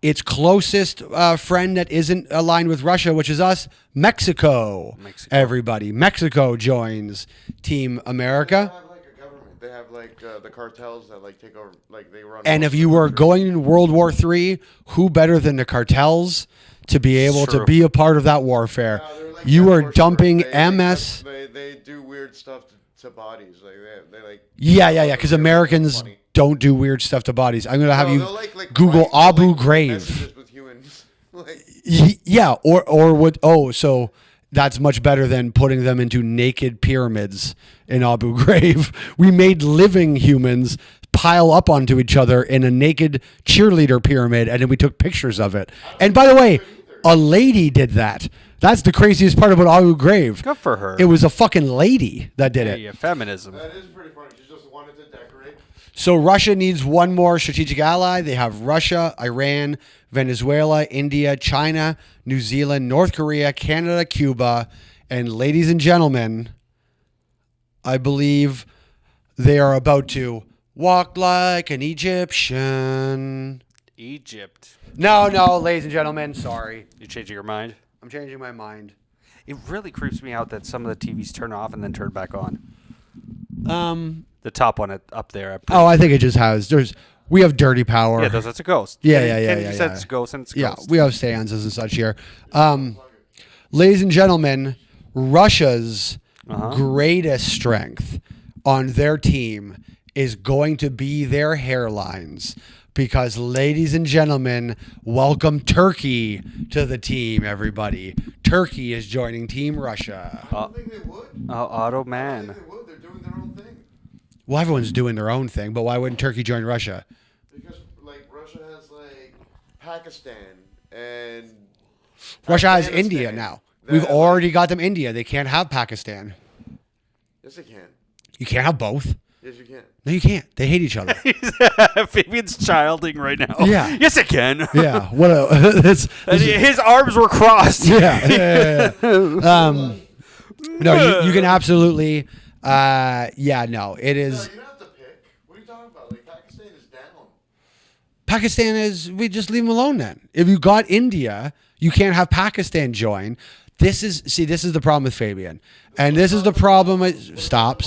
Its closest friend that isn't aligned with Russia, which is us, Mexico. Everybody. Mexico joins Team They America. have like a government. They have like the cartels that like take over, like they run. And most if of you the were country. going in World War III, who better than the cartels to be able to True. be a part of that warfare? They're like You Red are Force dumping Force. MS. They do weird stuff to bodies. Like they like. Yeah. Because Americans Funny. don't do weird stuff to bodies. I'm gonna have No, you they'll, like, Google write, Abu like, Ghraib. messages with humans. Like, Yeah, or what? Oh, so that's much better than putting them into naked pyramids in Abu Ghraib. We made living humans pile up onto each other in a naked cheerleader pyramid, and then we took pictures of it. And by the way, a lady did that. That's the craziest part about Abu Ghraib. Good for her. It was a fucking lady that did it. Yeah, feminism. that is pretty funny. She just wanted to decorate. So Russia needs one more strategic ally. They have Russia, Iran, Venezuela, India, China, New Zealand, North Korea, Canada, Cuba, and ladies and gentlemen, I believe they are about to walk like an Egyptian. Egypt. No, ladies and gentlemen, sorry. You changing your mind? I'm changing my mind. It really creeps me out that some of the TVs turn off and then turn back on. The top one up there. Oh, I think it just has. We have dirty power. Yeah, that's a ghost. Yeah, Kenny yeah, said yeah. it's a ghost and it's a Yeah, ghost. we have seances and such here. Ladies and gentlemen, Russia's greatest strength on their team is going to be their hairlines. Because, ladies and gentlemen, welcome Turkey to the team, everybody. Turkey is joining Team Russia. I don't think they would. Otto I don't Man. think they would. They're doing their own thing. Well, everyone's doing their own thing, but why wouldn't Turkey join Russia? Because like Russia has like Pakistan and Russia has Afghanistan. India now. They're We've like- already got them India. They can't have Pakistan. Yes, they can. You can't have both. Yes, you can. No, you can't. They hate each other. Fabian's childing right now. Yeah. Yes, it can. Yeah. What a that's And his arms were crossed. yeah. No, you can absolutely no, it is. No, you don't have to pick. What are you talking about? Like, Pakistan is down. Pakistan is, we just leave them alone then. If you got India, you can't have Pakistan join. This is the problem with Fabian. And this is the problem with, stop.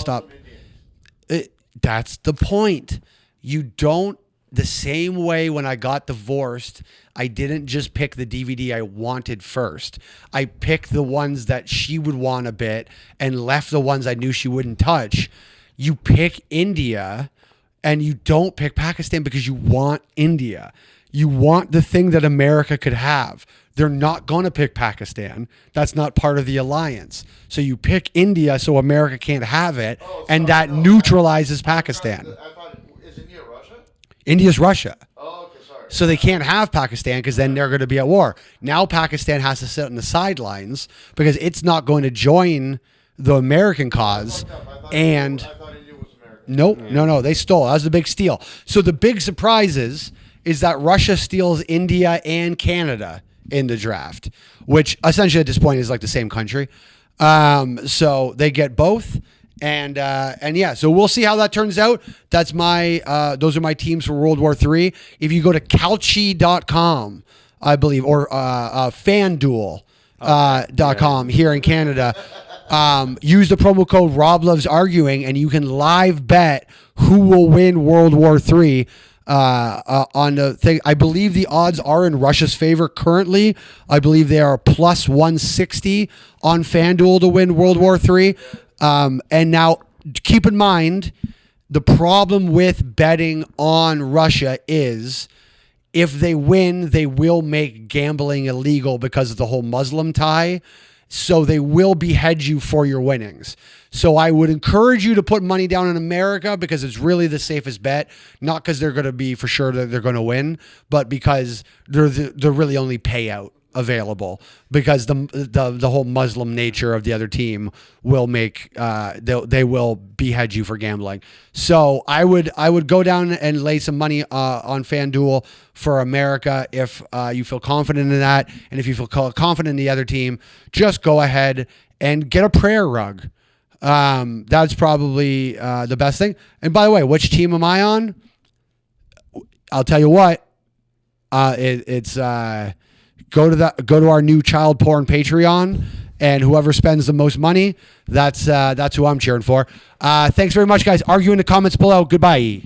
That's the point. You don't, the same way when I got divorced, I didn't just pick the DVD I wanted first. I picked the ones that she would want a bit and left the ones I knew she wouldn't touch. You pick India and you don't pick Pakistan because you want India. You want the thing that America could have. They're not going to pick Pakistan. That's not part of the alliance. So you pick India so America can't have it, and that neutralizes Pakistan. I thought, is India Russia? India's Russia. Oh, okay, sorry. So they can't have Pakistan because then they're going to be at war. Now Pakistan has to sit on the sidelines because it's not going to join the American cause. And I thought India was America. nope, no, they stole. That was the big steal. So the big surprise is that Russia steals India and Canada in the draft, which essentially at this point is like the same country. So they get both. And yeah, so we'll see how that turns out. That's those are my teams for World War III. If you go to Calci.com, I believe, or FanDuel.com here in Canada, use the promo code Rob Loves Arguing, and you can live bet who will win World War III. On the thing, I believe the odds are in Russia's favor currently. I believe they are plus 160 on FanDuel to win World War III. And now keep in mind, the problem with betting on Russia is if they win, they will make gambling illegal because of the whole Muslim tie. So they will behead you for your winnings. So I would encourage you to put money down in America because it's really the safest bet. Not because they're going to be for sure that they're going to win, but because they're really only payout available. Because the whole Muslim nature of the other team will make they will behead you for gambling. So I would go down and lay some money on FanDuel for America if you feel confident in that, and if you feel confident in the other team, just go ahead and get a prayer rug. That's probably the best thing. And by the way, which team am I on? I'll tell you what. It's go to our new child porn Patreon, and whoever spends the most money, that's who I'm cheering for. Thanks very much, guys. Argue in the comments below. Goodbye.